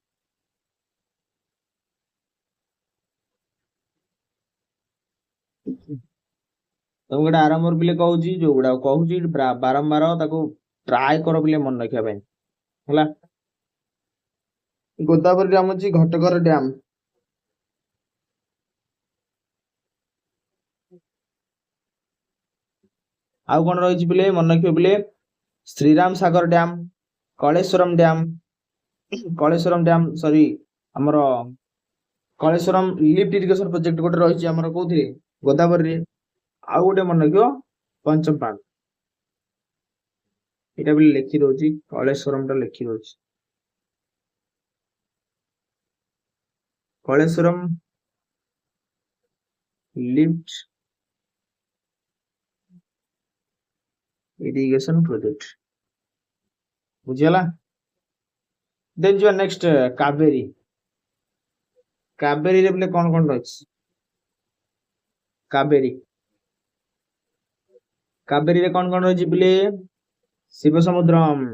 ତମକୁ ଗୋଟେ ଆରମ୍ଭରୁ ପିଲେ କହୁଛି ଯୋଉଗୁଡା କହୁଛି ବାରମ୍ବାର ତାକୁ ଟ୍ରାଏ କର ପିଲେ ମନେ ରଖିବା ପାଇଁ ହେଲା ଗୋଦାବରୀ ଡ୍ୟାମ ଅଛି ଘଟକର ଡ୍ୟାମ ଆଉ କଣ ରହିଛି ପିଲେ ମନେ ରଖିବ ପିଲେ ଶ୍ରୀରାମ ସାଗର ଡ୍ୟାମ କଳେଶ୍ୱରମ ଡ୍ୟାମ ସରି ଆମର କଳେଶ୍ୱରମ ଲିଫ୍ଟ ଇରିଗେସନ ପ୍ରୋଜେକ୍ଟ ଗୋଟେ ରହିଛି ଆମର କୋଉଥିରେ ଗୋଦାବରୀରେ ଆଉ ଗୋଟେ ମନେ ରଖିବ ପଞ୍ଚପାଣ୍ଡ ଏଇଟା ବି ଲେଖି ଦଉଛି କଳେଶ୍ୱରମ ଟା ଲେଖି ଦଉଛି କଳେଶ୍ୱରମ ଲିଫ୍ଟ इरिगेशन प्रोजेक्ट बुझियला देन जो नेक्स्ट कावेरी कावेरी रे बोले कौन कौन रही कावेरी कावेरी रे कौन कौन रही बोले शिव समुद्रम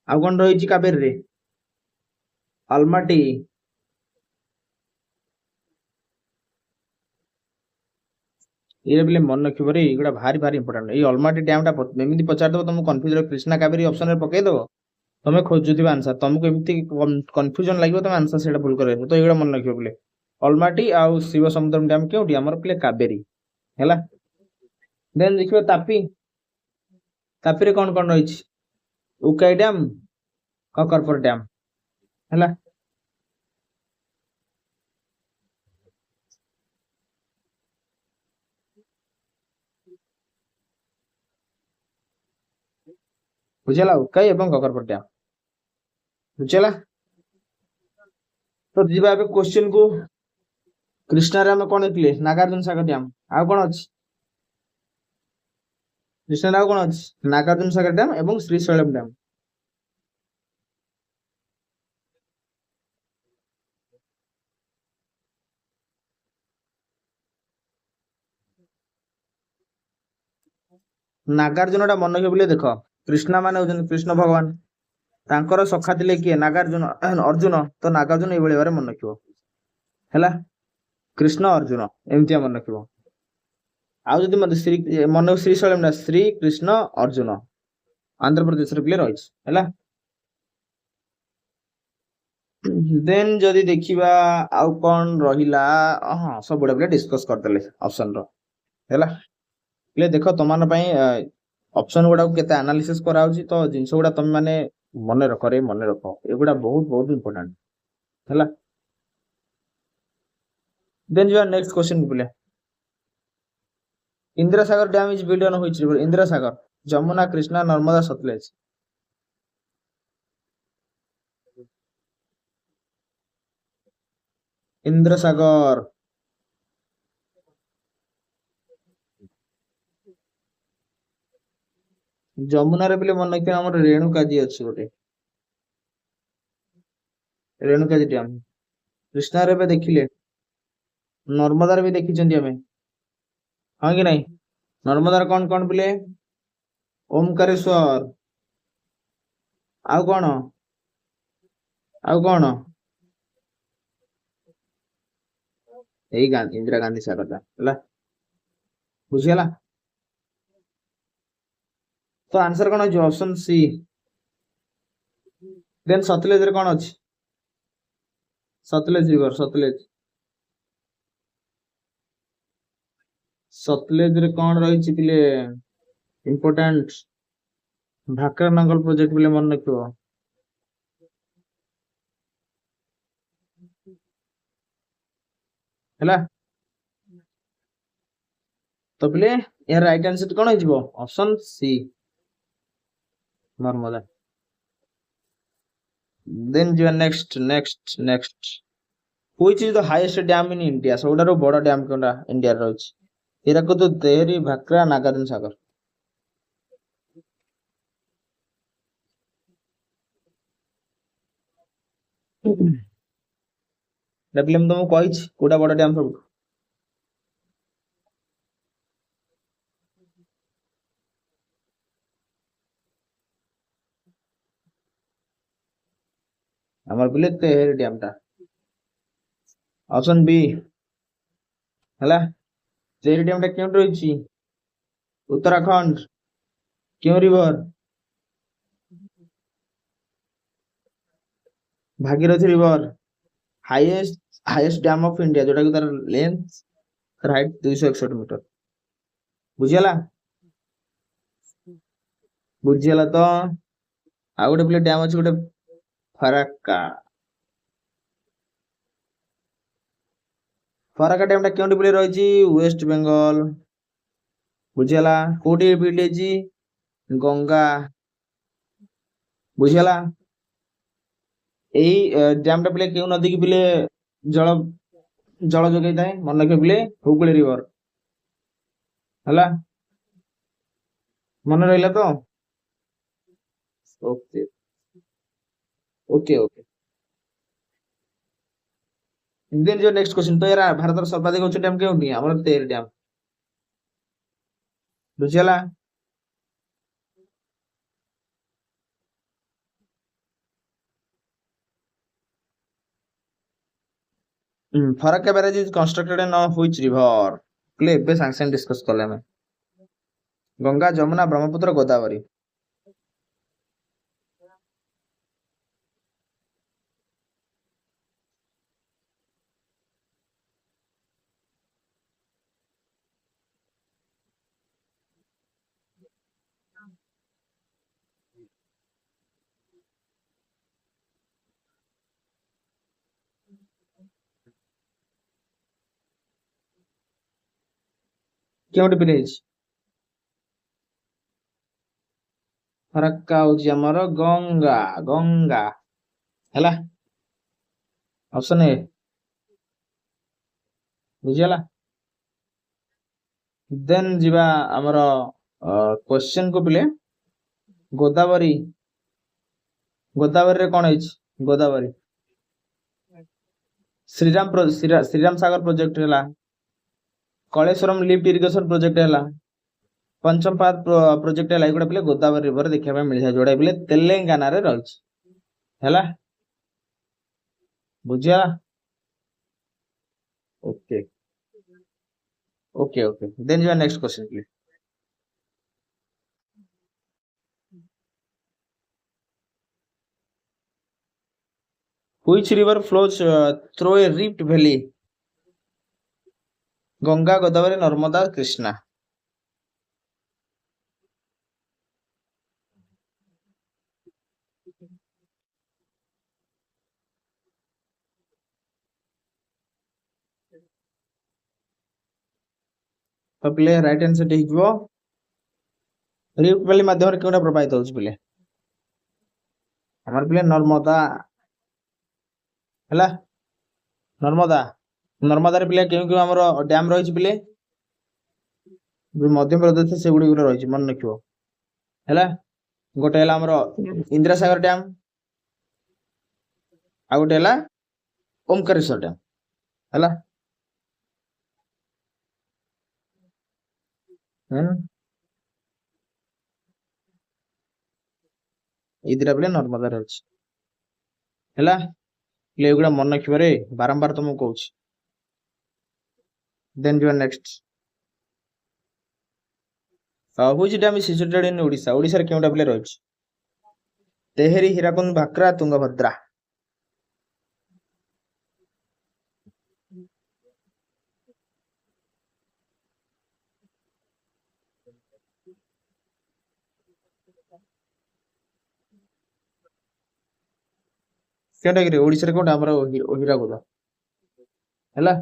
ଆଉ କଣ ରହିଛି କାବେରୀରେ ଆଲମାଟି ये बोले मन रखिब रे एगुड़ा भारी भारी इंपोर्टेंट ये अलमाटी डैम टा एमती पचार दबो तुमको कंफ्यूज कृष्णा कावेरी ऑप्शन रे पकई दबो तमे खोजुथिबा आंसर तुमको एमती कंफ्यूजन लागो तुम आंसर सेटा भूल करबो तो एगुड़ा मन रखिब बोले अलमाटी आउ शिव समुद्रम डैम केउटी हमर प्ले कावेरी हैला देन देखिबो तापी तापी रे कोन कोन रहिछि उकाई डैम ककरपुर डैम हैला बुझला उकाई एवं ककरपुर डैम बुझला तो जीवा एबे क्वेश्चन को कृष्णा रे हम कोन हेतले नागार्जुन सागर डैम आ कोन अछि कृष्णा रे कोन अछि नागार्जुन सागर डैम एवं श्रीशैलम डैम नागार्जुन टा मन रखियो बोले देखो कृष्णा माने होजन कृष्ण भगवान तांकर सखा थिले किए नागार्जुन अर्जुन तो नागार्जुन ए भली बारे मन रखियो हैला कृष्ण अर्जुन एमतिया मन रखियो आउ जदि मते श्री मन श्रीशैलम ना श्री कृष्ण अर्जुन आंध्र प्रदेश रे प्ले रहिछ हैला देन जदि देखिबा आउ कोन रहिला हां सब बडा प्ले डिस्कस करतले ऑप्शन रो हैला ले देखो तुम मान ऑप्शन गुड़ा केते एनालिसिस कराउची तो जिंस गुड़ा तुम माने मन रख एगुड़ा बहुत बहुत इंपोर्टेंट हैला। देन योर नेक्स्ट क्वेश्चन बोले Indira Sagar dam is build on which river? Indira Sagar Jamuna Krishna Narmada Sutlej. Indira Sagar Jamuna रे बोले मन रखिए हमर रेणुका जी अछि गोटे रेणुका जी डैम। कृष्णा रे बे देखिले नर्मदा रे भी देखिचंदी हमें हां कि नहीं? नर्मदा रे कौन बोले ओमकारेश्वर आउ कौन एई गांधी इंदिरा गांधी सागर दा हला बुझियला। तो आंसर कौन हो ऑप्शन सी। देन सतलेज रे कौन अछि? सतलेज रिवर सतलेज रे कौन रही पिले इंपोर्टेंट भाकर नंगल प्रोजेक्ट बोले मन रखियो हैला। तो बोले यार राइट आंसर कौन हो ऑप्शन सी नर्मदा। देन जो next which is the highest dam in India? सबडारो बड़ डैम कोनटा इंडिया रे अछि? हिराकुद देहरी भाकरा नागार्जुन सागर। देखले हम तुमको कहिछि कोडा बड़ डैम सब हमर बोले तेहरी डैम टा ऑप्शन बी हैला। तेहरी डैम टा केउट रहिछि? उत्तराखंड क्यों river? Bhagirathi river highest dam of India जोटा कि तार लेंथ हाइट 261 मीटर बुझियला बुझियला। तो आ गोटे बोले डैम अछि गोटे फराक्का फराक्का डैम टा केउट बोले रहिछि? वेस्ट बंगाल बुझियला। कोडी बिल्ड अछि? गंगा बुझियला। एई डैम टा बोले केउ नदी की बोले जल जल जोगाई थाए मन रखे बोले हुगली रिवर हैला। मन रहिला तो ओके ओके। देन जो नेक्स्ट क्वेश्चन तो यार भारत सर्वाधिक उच्च डैम केउटी? हमर तेर डैम बुझियला। Farakka barrage is constructed in which river? क्ले बे सांग डिस्कस करले हमें गंगा जमुना ब्रह्मपुत्र गोदावरी। केउटी विलेज फराक्का होची हमर गंगा गंगा हैला ऑप्शन ए बुझियला। देन जीवा हमर क्वेश्चन को पिले गोदावरी गोदावरी रे कोन होची? गोदावरी श्रीराम सागर प्रोजेक्ट हैला कलेश्वरम लिफ्ट इरिगेशन प्रोजेक्ट हैला पंचम पाद प्रोजेक्ट हैला एगुडा पिले गोदावरी रिवर देखिया पे मिल जाय जोडा पिले तेलंगाना रे रहछ हैला बुझिया। Okay okay then your next question please. Which river flows through a rift valley? Ganga Godavari Narmada Krishna तो पिले राइट आंसर हो रिफ्ट वैली माध्यम केउटा प्रभावित होउछ पिले हमर पिले नर्मदा हला नर्मदा नर्मदा रे पिले केउ हमर डैम रहिछ पिले मध्य प्रदेश से गुडी गुडी रहिछ मन रखियो हला गोटे हला हमर इंदिरा सागर डैम आ गोटे हला ओमकारेश्वर डैम हला इदिरा पिले नर्मदा रे अछि हला पिले एगुडा मन रखियो रे बारंबार तुमको कहूछ then you are next which dam is situated in Odisha Odisha रे केउटा पिले रहिछ तेहरी हीराकुंड भाक्रा तुंगभद्रा केटा कि ओडिसा रे कोटा हमर हीराकुद हला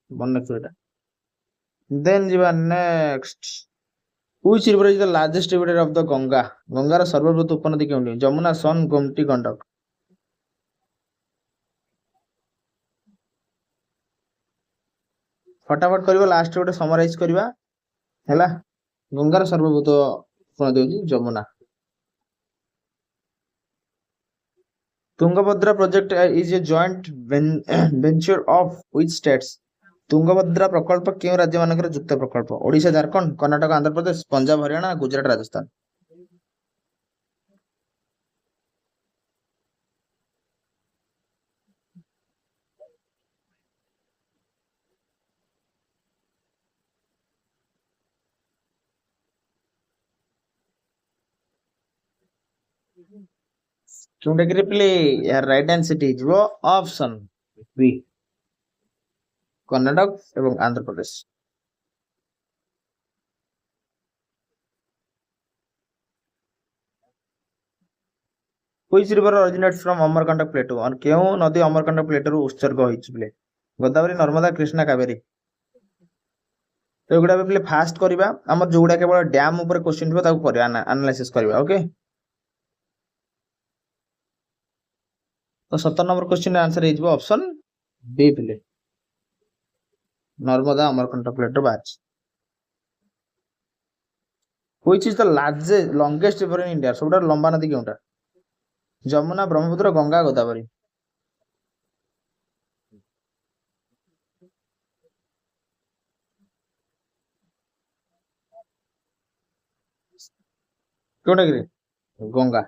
मन रखियो एटा देन जीवा next which river is the largest tributary of the Ganga गंगार सर्वबृहत उपनदी केउंटी जमुना सन गोमती गंडक फटाफट करबो लास्ट गोटे समराइज करबा हला गंगार सर्वबृहत उपनदी होची Jamuna Tungabhadra project is a joint venture of which states Tungabhadra प्रकल्प केउ राज्य मानकर युक्त प्रकल्प ओडिशा झारखंड कर्नाटक आंध्र प्रदेश पंजाब हरियाणा गुजरात राजस्थान केउटा कि प्ले यार राइट आंसर इज वो ऑप्शन बी कर्नाटक एवं Andhra Pradesh which river originates from Amarkantak plateau और केउ नदी अमरकंटक प्लेटू रु उत्सर्ग होइछ प्ले गोदावरी नर्मदा कृष्णा कावेरी तो एगुडा प्ले फास्ट करबा हमर जोगुडा केवल डैम ऊपर क्वेश्चन हो ताको करबा एनालिसिस करबा ओके तो 17 number question answer is option B प्ले नर्मदा अमरकंटक प्लेटू बाच which is the largest longest river in India सबटा लंबा नदी केउटा जमुना ब्रह्मपुत्र गंगा गोदावरी केउटा कि गंगा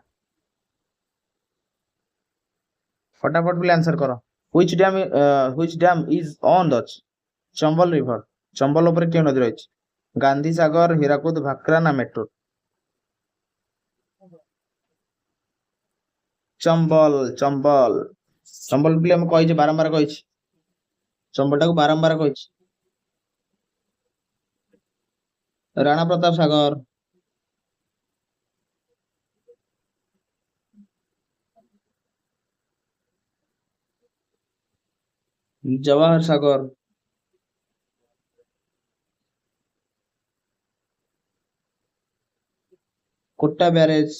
फटाफट भी आंसर करो which dam is on the Chambal river Chambal ऊपर केउ नदी रहिछ गांधी सागर हीराकुद भाक्रा ना मेट्रो चंबल चंबल चंबल भी हम कहि बारंबार कहि चंबलटा को बारंबार कहि राणा प्रताप सागर जवाहर सागर कोट्टा बैरेज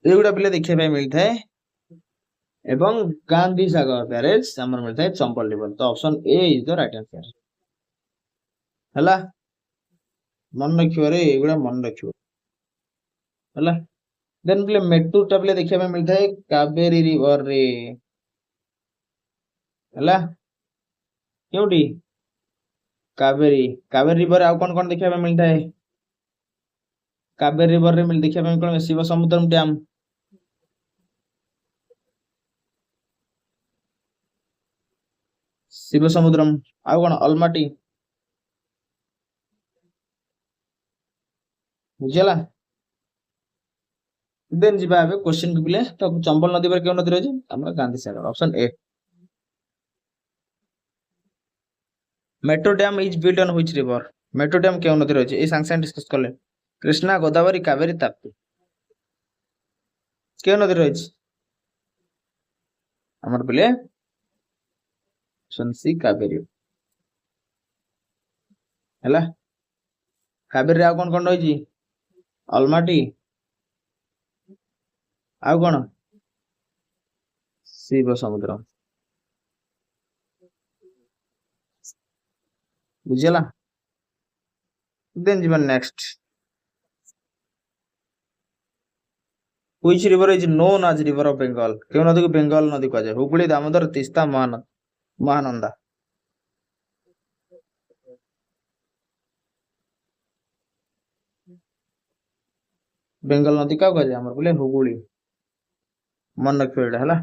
एगुडा पिले देखिया पे मिलता है एवं गांधी सागर बैरेज हमर मिलता है चंबल रिवर तो option A is the right answer हला मन रखियो रे एगुडा मन रखियो हला देन पिले मेट्टूर टा पिले देखिया पे मिलता है कावेरी रिवर रे हला क्योंटी कावेरी कावेरी रिवर आउ कौन कौन देखिया पे मिलता है कावेरी रिवर रे मिल देखिया पे कौन शिव समुद्रम डैम शिव समुद्रम आउ कौन अलमाटी बुझला देन जीवा आबे क्वेश्चन को पिले तो चंबल नदी पर केउ नदी रहिछ हमरा Gandhi Sagar option A Mettur dam is built on which river Mettur dam केउ नदी रहिछ ए सांग सांग डिस्कस करले कृष्णा गोदावरी कावेरी ताप्ती केउ नदी रहिछ ଆମର ପିଲେ ଅପସନ୍ ସି କାବେରୀ ହେଲା। କାବେରୀରେ ଆଉ କଣ ରହିଛି? ଅଲମାଟି, ଆଉ କଣ? ଶିବ ସମୁଦ୍ର। ବୁଝିଗଲା? ଦେନ୍ ଯିବା next. Which river is known as river of Bengal? କେଉଁ ନଦୀକୁ ବେଙ୍ଗଲ ନଦୀ କୁହାଯାଏ? ହୁଗୁଳି, ଦାମୋଦର, ତିସ୍ତା, ମହାନନ୍ଦା। ବେଙ୍ଗଲ ନଦୀ କାହାକୁ କୁହାଯାଏ? ଆମର ବୋଲେ ହୁଗୁଳି। ମନେ ରଖିବ ଏଇଟା ହେଲା।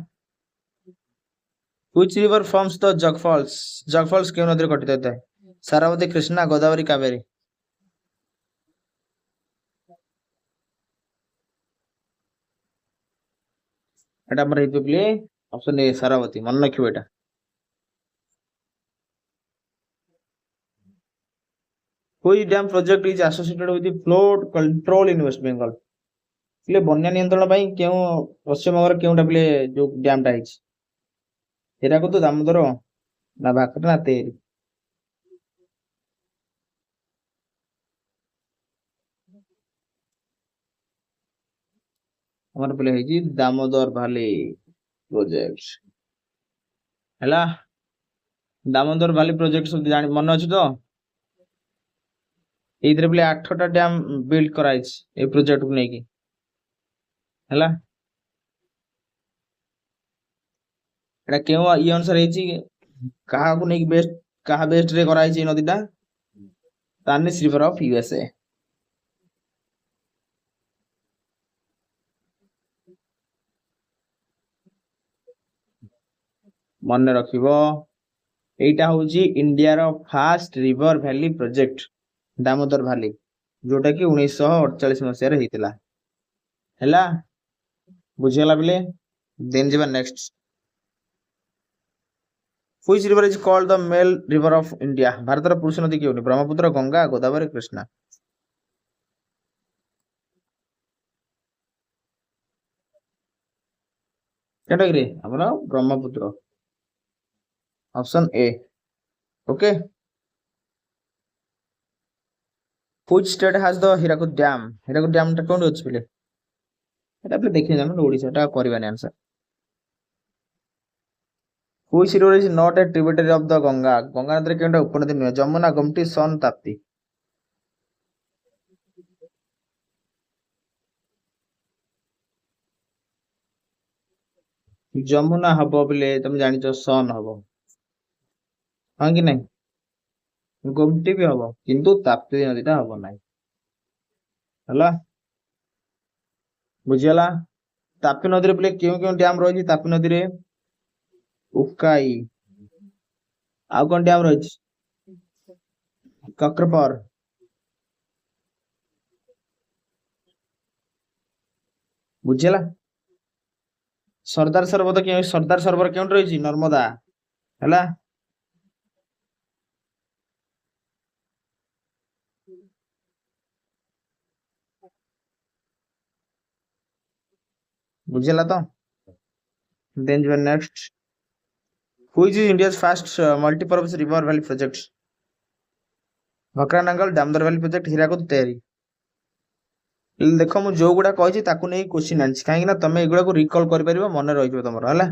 Which river forms the Jog Falls? Jog Falls କେଉଁ ନଦୀରେ ଗଠିତ ହୋଇଥାଏ? ସାରାବତୀ, କୃଷ୍ଣା, ଗୋଦାବରୀ, କାବେରୀ। এটা ଆମର ହେଇଯିବ ପିଲେ ଅପସନ ଏ ସାରାବତୀ। ମନେ ରଖିବ ଏଇଟା। Which dam project is associated with the flood control in West Bengal? ପିଲେ ବନ୍ୟା ନିୟନ୍ତ୍ରଣ ପାଇଁ କେଉଁ ପଶ୍ଚିମବଙ୍ଗର କେଉଁଟା ପିଲେ ଯୋଉ ଡ୍ୟାମ ଟା ହେଇଛି? ହୀରାକୁଦ, ଦାମୋଦର ନା ଭାକ୍ରା ନା ତେରି? ଆମର ପିଲେ ହେଇଛି ଦାମୋଦର ଭାଲି ପ୍ରୋଜେକ୍ଟ ହେଲା। ଦାମୋଦର ଭାଲି ପ୍ରୋଜେକ୍ଟ ସବୁ ଜାଣି ମନେ ଅଛି ତ? ଏଇଥିରେ ପିଲେ 8ଟା ଡ୍ୟାମ ବିଲ୍ଡ କରାଯାଇଛି ଏଇ ପ୍ରୋଜେକ୍ଟକୁ ନେଇକି ହେଲା। ଏଟା କେଉଁ ଇଏ ଅନୁସାରେ ହେଇଛି? କାହାକୁ ନେଇକି ବେଷ୍ଟ, କାହା ବେଷ୍ଟ ରେ କରାଯାଇଛି ଏଇ ନଦୀଟା? Tennessee river of USA. ମନେ ରଖିବ ଏଇଟା ହଉଛି ଇଣ୍ଡିଆର first river valley project Damodar valley, ଯୋଉଟା କି 1948 ମସିହାରେ ହେଇଥିଲା ହେଲା। ବୁଝିଗଲା ପିଲେ? ଦେନ୍ ଯିବା next. Which river is called the male river of India? ଭାରତର ପୁରୁଷ ନଦୀ କେଉଁଠି? ବ୍ରହ୍ମପୁତ୍ର, ଗଙ୍ଗା, ଗୋଦାବରୀ, କୃଷ୍ଣା। କେଟାଗିରି ଆମର Brahmaputra. Option A. Okay. Which state has the Hirakud Dam? Hirakud Dam ଟା କୋଉଠି ଅଛି ପିଲେ? এটা আপনি দেখে জানেন ওড়িশা, এটা କରିବାନି answer. Which river is not a tributary of the Ganga? Ganga ନଦୀରେ କେଉଁଟା ଉପନଦୀ ନୁହେଁ? ଯମୁନା, ଗୋମତି, ସୋନ, ତାପ୍ତି। ଯମୁନା ହବ ପିଲେ, ତମେ ଜାଣିଛ ସୋନ ହବ, ହଁ କି ନାଇଁ? ଗୋମତି ବି ହବ କିନ୍ତୁ ତାପ୍ତି ନଦୀଟା ହବ ନାହିଁ ହେଲା। ବୁଝିଗଲା? ତାପ୍ତି ନଦୀରେ ପିଲେ କେଉଁ କେଉଁ ଡ୍ୟାମ ରହିଛି? ତାପ୍ତି ନଦୀରେ ଉକାଇ, ଆଉ କଣ ଡ୍ୟାମ ରହିଛି? କକ୍ରପର, ବୁଝିଗଲା? ସର୍ଦ୍ଦାର ସରୋବର କେଉଁଠି ରହିଛି? ନର୍ମଦା ହେଲା। ବୁଝିଲା ତ? ଦେନ୍ ଯିବା next. Which is India's first multi-purpose river valley project? Bhakra Nangal, Damodar valley project, Hirakud, Tehri. ଦେଖ ମୁଁ ଯୋଉଗୁଡା କହିଛି ତାକୁ ନେଇ କୋଶ୍ଚିନ୍ ଆଣିଛି, କାହିଁକି ନା ତମେ ଏଗୁଡାକୁ ରିକଲ କରିପାରିବ, ମନେ ରହିଯିବ ତମର ହେଲା।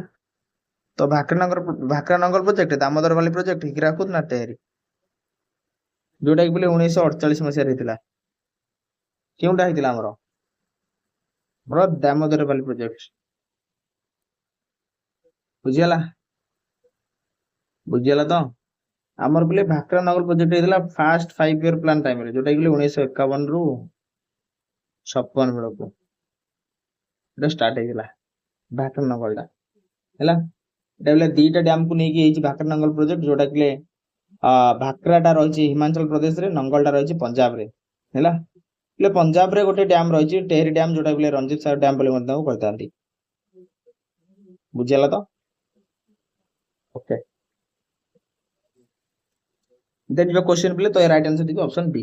ତ Bhakra Nangal project, Damodar valley project, Hirakud ନା ତେରି? ଯୋଉଟା କି ବୋଲେ 1948 ମସିହାରେ ହେଇଥିଲା। କେଉଁଟା ହେଇଥିଲା ଆମର? Damodar valley project. ବୁଝିଗଲା? ବୁଝିଗଲା ତ? ଆମର ବୋଲେ ଭାକ୍ରାନଗର ପ୍ରୋଜେକ୍ଟ ହେଇଥିଲା ଫାଷ୍ଟ 5 ଇୟର ପ୍ଲାନ ଟାଇମରେ, ଯୋଉଟା କି 1951 ରୁ 56 ବେଳକୁ এটা ଷ୍ଟାର୍ଟ ହେଇଥିଲା ଭାକ୍ରାନଗରଟା ହେଲା। ଏଟା ବୋଲେ ଦିଟା ଡ୍ୟାମକୁ ନେଇକି ହେଇଛି ଭାକ୍ରାନଗର ପ୍ରୋଜେକ୍ଟ, ଯୋଉଟା କି ଭାକ୍ରାଟା ରହିଛି ହିମାଚଳ ପ୍ରଦେଶରେ, ନଙ୍ଗଲଟା ରହିଛି ପଞ୍ଜାବରେ ହେଲା। ହେଲେ ପଞ୍ଜାବରେ ଗୋଟେ ଡ୍ୟାମ ରହିଛି ଟେହରୀ ଡ୍ୟାମ, ଯୋଉଟା କି ରଞ୍ଜିତ ସାଗର ଡ୍ୟାମ ବୋଲି ମଧ୍ୟ କହିଥାନ୍ତି। ବୁଝିଗଲା ତ? Okay. Then your question please, तो right answer देखो option B.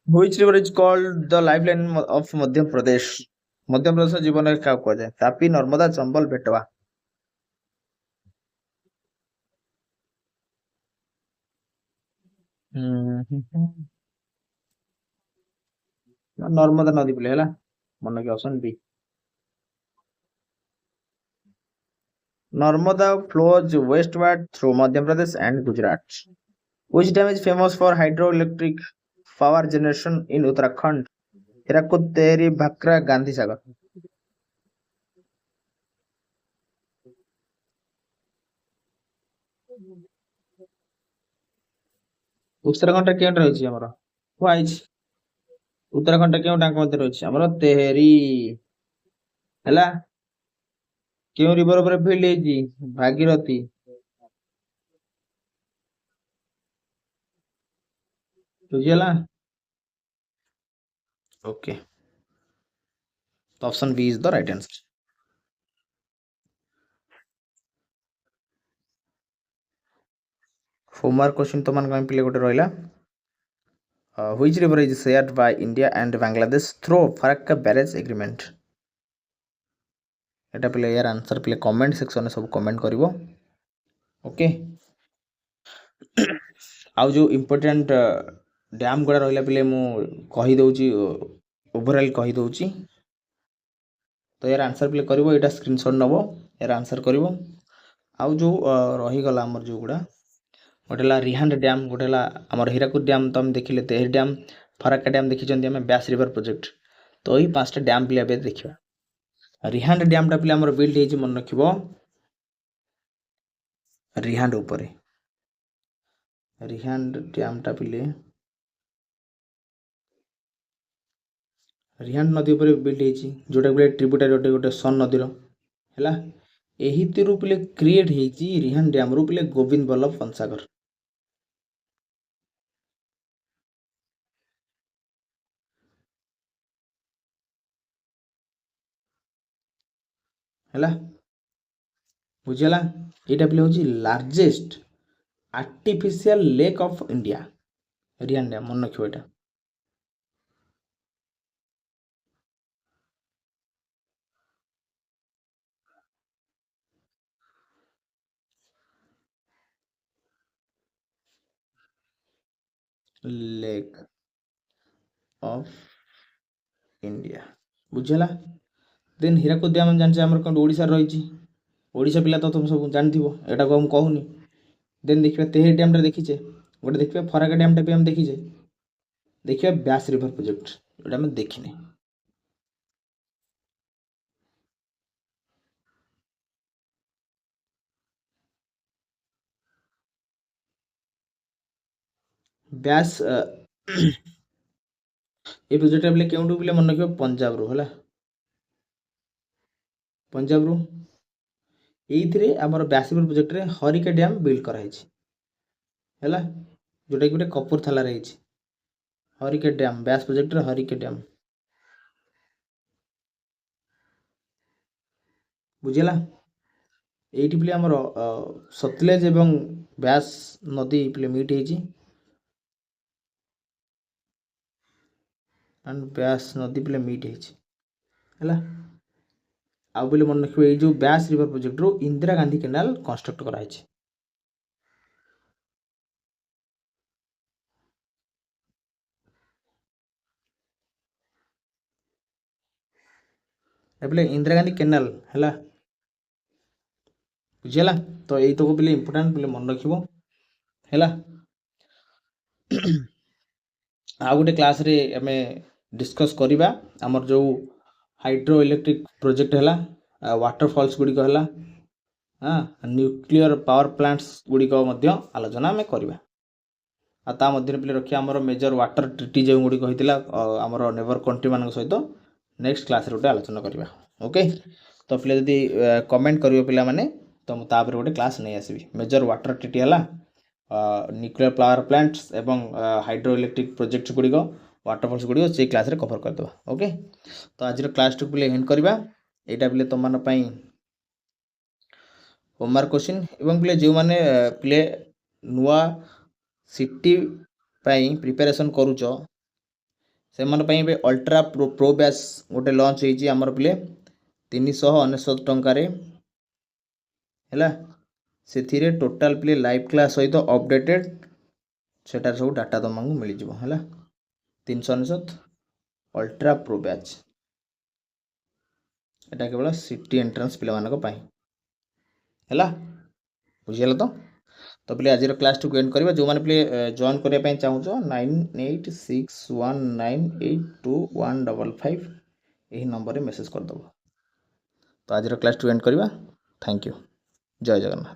Which river is called the lifeline of Madhya Pradesh? Madhya Pradesh ଜୀବନ ରେଖା କୁହାଯାଏ। ତାପି, ନର୍ମଦା, ଚମ୍ବଲ, ବେଟवा। ନର୍ମଦା ନଦୀ କୂଳେ ହେଲା, ମନେ ରଖି option B. Narmada flows westward through Madhya Pradesh and Gujarat. Which dam is famous for hydroelectric power generation in Uttarakhand? Hirakud, Tehri, Bhakra, Gandhi Sagar. Uttarakhand କେଉଁଠି ରହିଛି ଆମର? କୁହାଯାଇଛି ଉତ୍ତରାଖଣ୍ଡ କେଉଁ ଟାଙ୍କ ମଧ୍ୟରେ ରହିଛି ଆମର? ତେହେରି ହେଲା। କେଉଁ ରିଭର ଉପରେ ଫିଲ୍ଡ ହେଇଛି? ଭାଗୀରଥୀ। ବୁଝିଗଲା? ଓକେ, ତ option B is the right answer. Homework question ତମମାନଙ୍କ ପାଇଁ ପିଲେ ଗୋଟେ ରହିଲା। Which river is shared by India and Bangladesh through Farakka barrage agreement? এটা ପିଲେ ଏୟାର ଆନ୍ସର ପିଲେ କମେଣ୍ଟ ସେକ୍ସନରେ ସବୁ କମେଣ୍ଟ କରିବ। ଓକେ, ଆଉ ଯେଉଁ ଇମ୍ପୋର୍ଟାଣ୍ଟ ଡ୍ୟାମ୍ ଗୁଡ଼ା ରହିଲା ପିଲେ ମୁଁ କହିଦେଉଛି, ଓଭରଅଲ୍ କହିଦେଉଛି। ତ ଏହାର ଆନ୍ସର ପିଲେ କରିବ, ଏଇଟା ସ୍କ୍ରିନସଟ୍ ନେବ, ଏହାର ଆନ୍ସର କରିବ। ଆଉ ଯେଉଁ ରହିଗଲା ଆମର ଯେଉଁଗୁଡ଼ା, ଗୋଟେ ହେଲା ରିହାଣ୍ଡ ଡ୍ୟାମ୍, ଗୋଟେ ହେଲା ଆମର ହୀରାକୁଦ ଡ୍ୟାମ୍ ତ ଆମେ ଦେଖିଲେ, ତେହେରି ଡ୍ୟାମ୍, ଫରାକ୍କା ଡ୍ୟାମ୍ ଦେଖିଛନ୍ତି ଆମେ, ବ୍ୟାସ ରିଭର ପ୍ରୋଜେକ୍ଟ। ତ ଏଇ 5ଟା ଡ୍ୟାମ୍ ପିଲେ ଏବେ ଦେଖିବା। ରିହାଣ୍ଡ ଡ୍ୟାମ୍ଟା ପିଲେ ଆମର ବିଲ୍ଡ ହେଇଛି, ମନେ ରଖିବ, ରିହାଣ୍ଡ ଉପରେ। ରିହାଣ୍ଡ ଡ୍ୟାମ୍ଟା ପିଲେ ରିହାଣ୍ଡ ନଦୀ ଉପରେ ବିଲ୍ଡ ହେଇଛି, ଯେଉଁଟା ପିଲେ ଟ୍ରିବ୍ୟୁଟାରୀ ଗୋଟେ ସନ୍ ନଦୀର ହେଲା। ଏହିଥିରୁ ପିଲେ କ୍ରିଏଟ୍ ହେଇଛି ରିହାଣ୍ଡ ଡ୍ୟାମ୍ରୁ ପିଲେ ଗୋବିନ୍ଦ ବଲ୍ଲଭ ପନ୍ସାଗର ହେଲା। ବୁଝିଗଲା? ଏଇଟା ପିଲେ ହେଉଛି largest artificial lake of India, Rihand dam, ମନେ ରଖିବ ଏଇଟା। ଲେକ୍ ଅଫ୍ ଇଣ୍ଡିଆ, ବୁଝିହେଲା? ଦେନ୍ ହୀରାକୁଦ ଡ୍ୟାମ୍ ଆମେ ଜାଣିଛେ ଆମର କ'ଣ ଓଡ଼ିଶାରେ ରହିଛି, ଓଡ଼ିଶା ପିଲା ତ ତମେ ସବୁ ଜାଣିଥିବ, ଏଟାକୁ ଆଉ ମୁଁ କହୁନି। ଦେନ୍ ଦେଖିବା ତେହେରି ଡ୍ୟାମ୍ଟା ଦେଖିଛେ, ଗୋଟେ ଦେଖିବା ଫରାକ୍କା ଡ୍ୟାମ୍ଟା ବି ଆମେ ଦେଖିଛେ, ଦେଖିବା ବ୍ୟାସ ରିଭର ପ୍ରୋଜେକ୍ଟ, ଏଇଟା ଆମେ ଦେଖିନେ। ବ୍ୟାସ এই ପ୍ରୋଜେକ୍ଟଟା ପିଲେ କେଉଁଠୁ ପିଲେ ମନେ ରଖିବ? ପଞ୍ଜାବରୁ ହେଲା, ପଞ୍ଜାବରୁ। ଏଇଥିରେ ଆମର ବ୍ୟାସ ରିଭର ପ୍ରୋଜେକ୍ଟରେ ହରିକା ଡ୍ୟାମ୍ ବିଲ୍ଡ କରାହେଇଛି ହେଲା, ଯେଉଁଟାକି ଗୋଟେ କପୁରଥାଲାରେ ହେଇଛି। ହରିକା ଡ୍ୟାମ୍, ବ୍ୟାସ ପ୍ରୋଜେକ୍ଟରେ ହରିକା ଡ୍ୟାମ୍, ବୁଝିଲା? ଏଇଠି ପିଲେ ଆମର ସତଲେଜ ଏବଂ ବ୍ୟାସ ନଦୀ ପିଲେ ମିଟ୍ ହେଇଛି, ଆଣ୍ଡ ବ୍ୟାସ ନଦୀ ପିଲେ ମିଟ୍ ହେଇଛି ହେଲା। ଆଉ ପିଲେ ମନେ ରଖିବ, ଏଇ ଯେଉଁ ବ୍ୟାସ ରିଭର ପ୍ରୋଜେକ୍ଟରୁ ଇନ୍ଦିରା ଗାନ୍ଧୀ କେନାଲ କନଷ୍ଟ୍ରକ୍ଟ କରାହେଇଛି। ଏପଟେ ଇନ୍ଦିରା ଗାନ୍ଧୀ କେନାଲ ହେଲା, ବୁଝିହେଲା? ତ ଏଇତକ ପିଲେ ଇମ୍ପୋର୍ଟାଣ୍ଟ ପିଲେ ମନେ ରଖିବ ହେଲା। ଆଉ ଗୋଟେ କ୍ଲାସ୍ରେ ଆମେ ଡିସ୍କସ୍ କରିବା ଆମର ଯେଉଁ ହାଇଡ୍ରୋ ଇଲେକ୍ଟ୍ରିକ୍ ପ୍ରୋଜେକ୍ଟ ହେଲା, ୱାଟରଫଲ୍ସ ଗୁଡ଼ିକ ହେଲା, ନ୍ୟୁକ୍ଲିୟର ପାୱାର ପ୍ଲାଣ୍ଟସ୍ ଗୁଡ଼ିକ ମଧ୍ୟ ଆଲୋଚନା ଆମେ କରିବା। ଆଉ ତା ମଧ୍ୟରେ ପିଲେ ରଖିବା ଆମର ମେଜର ୱାଟର ଟ୍ରିଟି ଯେଉଁଗୁଡ଼ିକ ହୋଇଥିଲା ଆମର ନେବର କଣ୍ଟ୍ରିମାନଙ୍କ ସହିତ, ନେକ୍ସଟ କ୍ଲାସ୍ରେ ଗୋଟେ ଆଲୋଚନା କରିବା। ଓକେ, ତ ପିଲେ ଯଦି କମେଣ୍ଟ କରିବ ପିଲାମାନେ, ତ ମୁଁ ତାପରେ ଗୋଟେ କ୍ଲାସ୍ ନେଇ ଆସିବି। ମେଜର ୱାଟର ଟ୍ରିଟି ହେଲା, ନ୍ୟୁକ୍ଲିୟର ପାୱାର ପ୍ଲାଣ୍ଟସ୍ ଏବଂ ହାଇଡ୍ରୋ ଇଲେକ୍ଟ୍ରିକ୍ ପ୍ରୋଜେକ୍ଟ ଗୁଡ଼ିକ, ୱାଟରଫଲ୍ସ ଗୁଡ଼ିକ ସେଇ କ୍ଲାସ୍ରେ କଭର କରିଦେବା। ଓକେ, ତ ଆଜିର କ୍ଲାସ୍ଟିକୁ ପିଲେ ଏଣ୍ଡ କରିବା। ଏଇଟା ପିଲେ ତୁମମାନଙ୍କ ପାଇଁ ହୋମୱାର୍କ କ୍ୱେଶ୍ଚିନ୍, ଏବଂ ପିଲେ ଯେଉଁମାନେ ପିଲେ ନୂଆ ସିଟି ପାଇଁ ପ୍ରିପାରେସନ୍ କରୁଛ, सेमान पई बे अल्ट्रा प्रो बैच गोटे लॉन्च होईची हमर पिले 399 टंका रे हैला सेथिरे टोटल पिले लाइव क्लास सहित अपडेटेड सेटार सब डाटा तुमको मिल जिवो हैला 399 अल्ट्रा प्रो बैच एटा केवल सिटी एंट्रेंस पिला मानको पाई हैला बुझियला तो पिले आज क्लास टू एंड करबा जो माने पिले जॉइन करबा पई चाहूछो 9861982155 एही नंबर रे मेसेज कर दबो तो आज क्लास टू एंड करबा थैंक यू जय जगन्नाथ।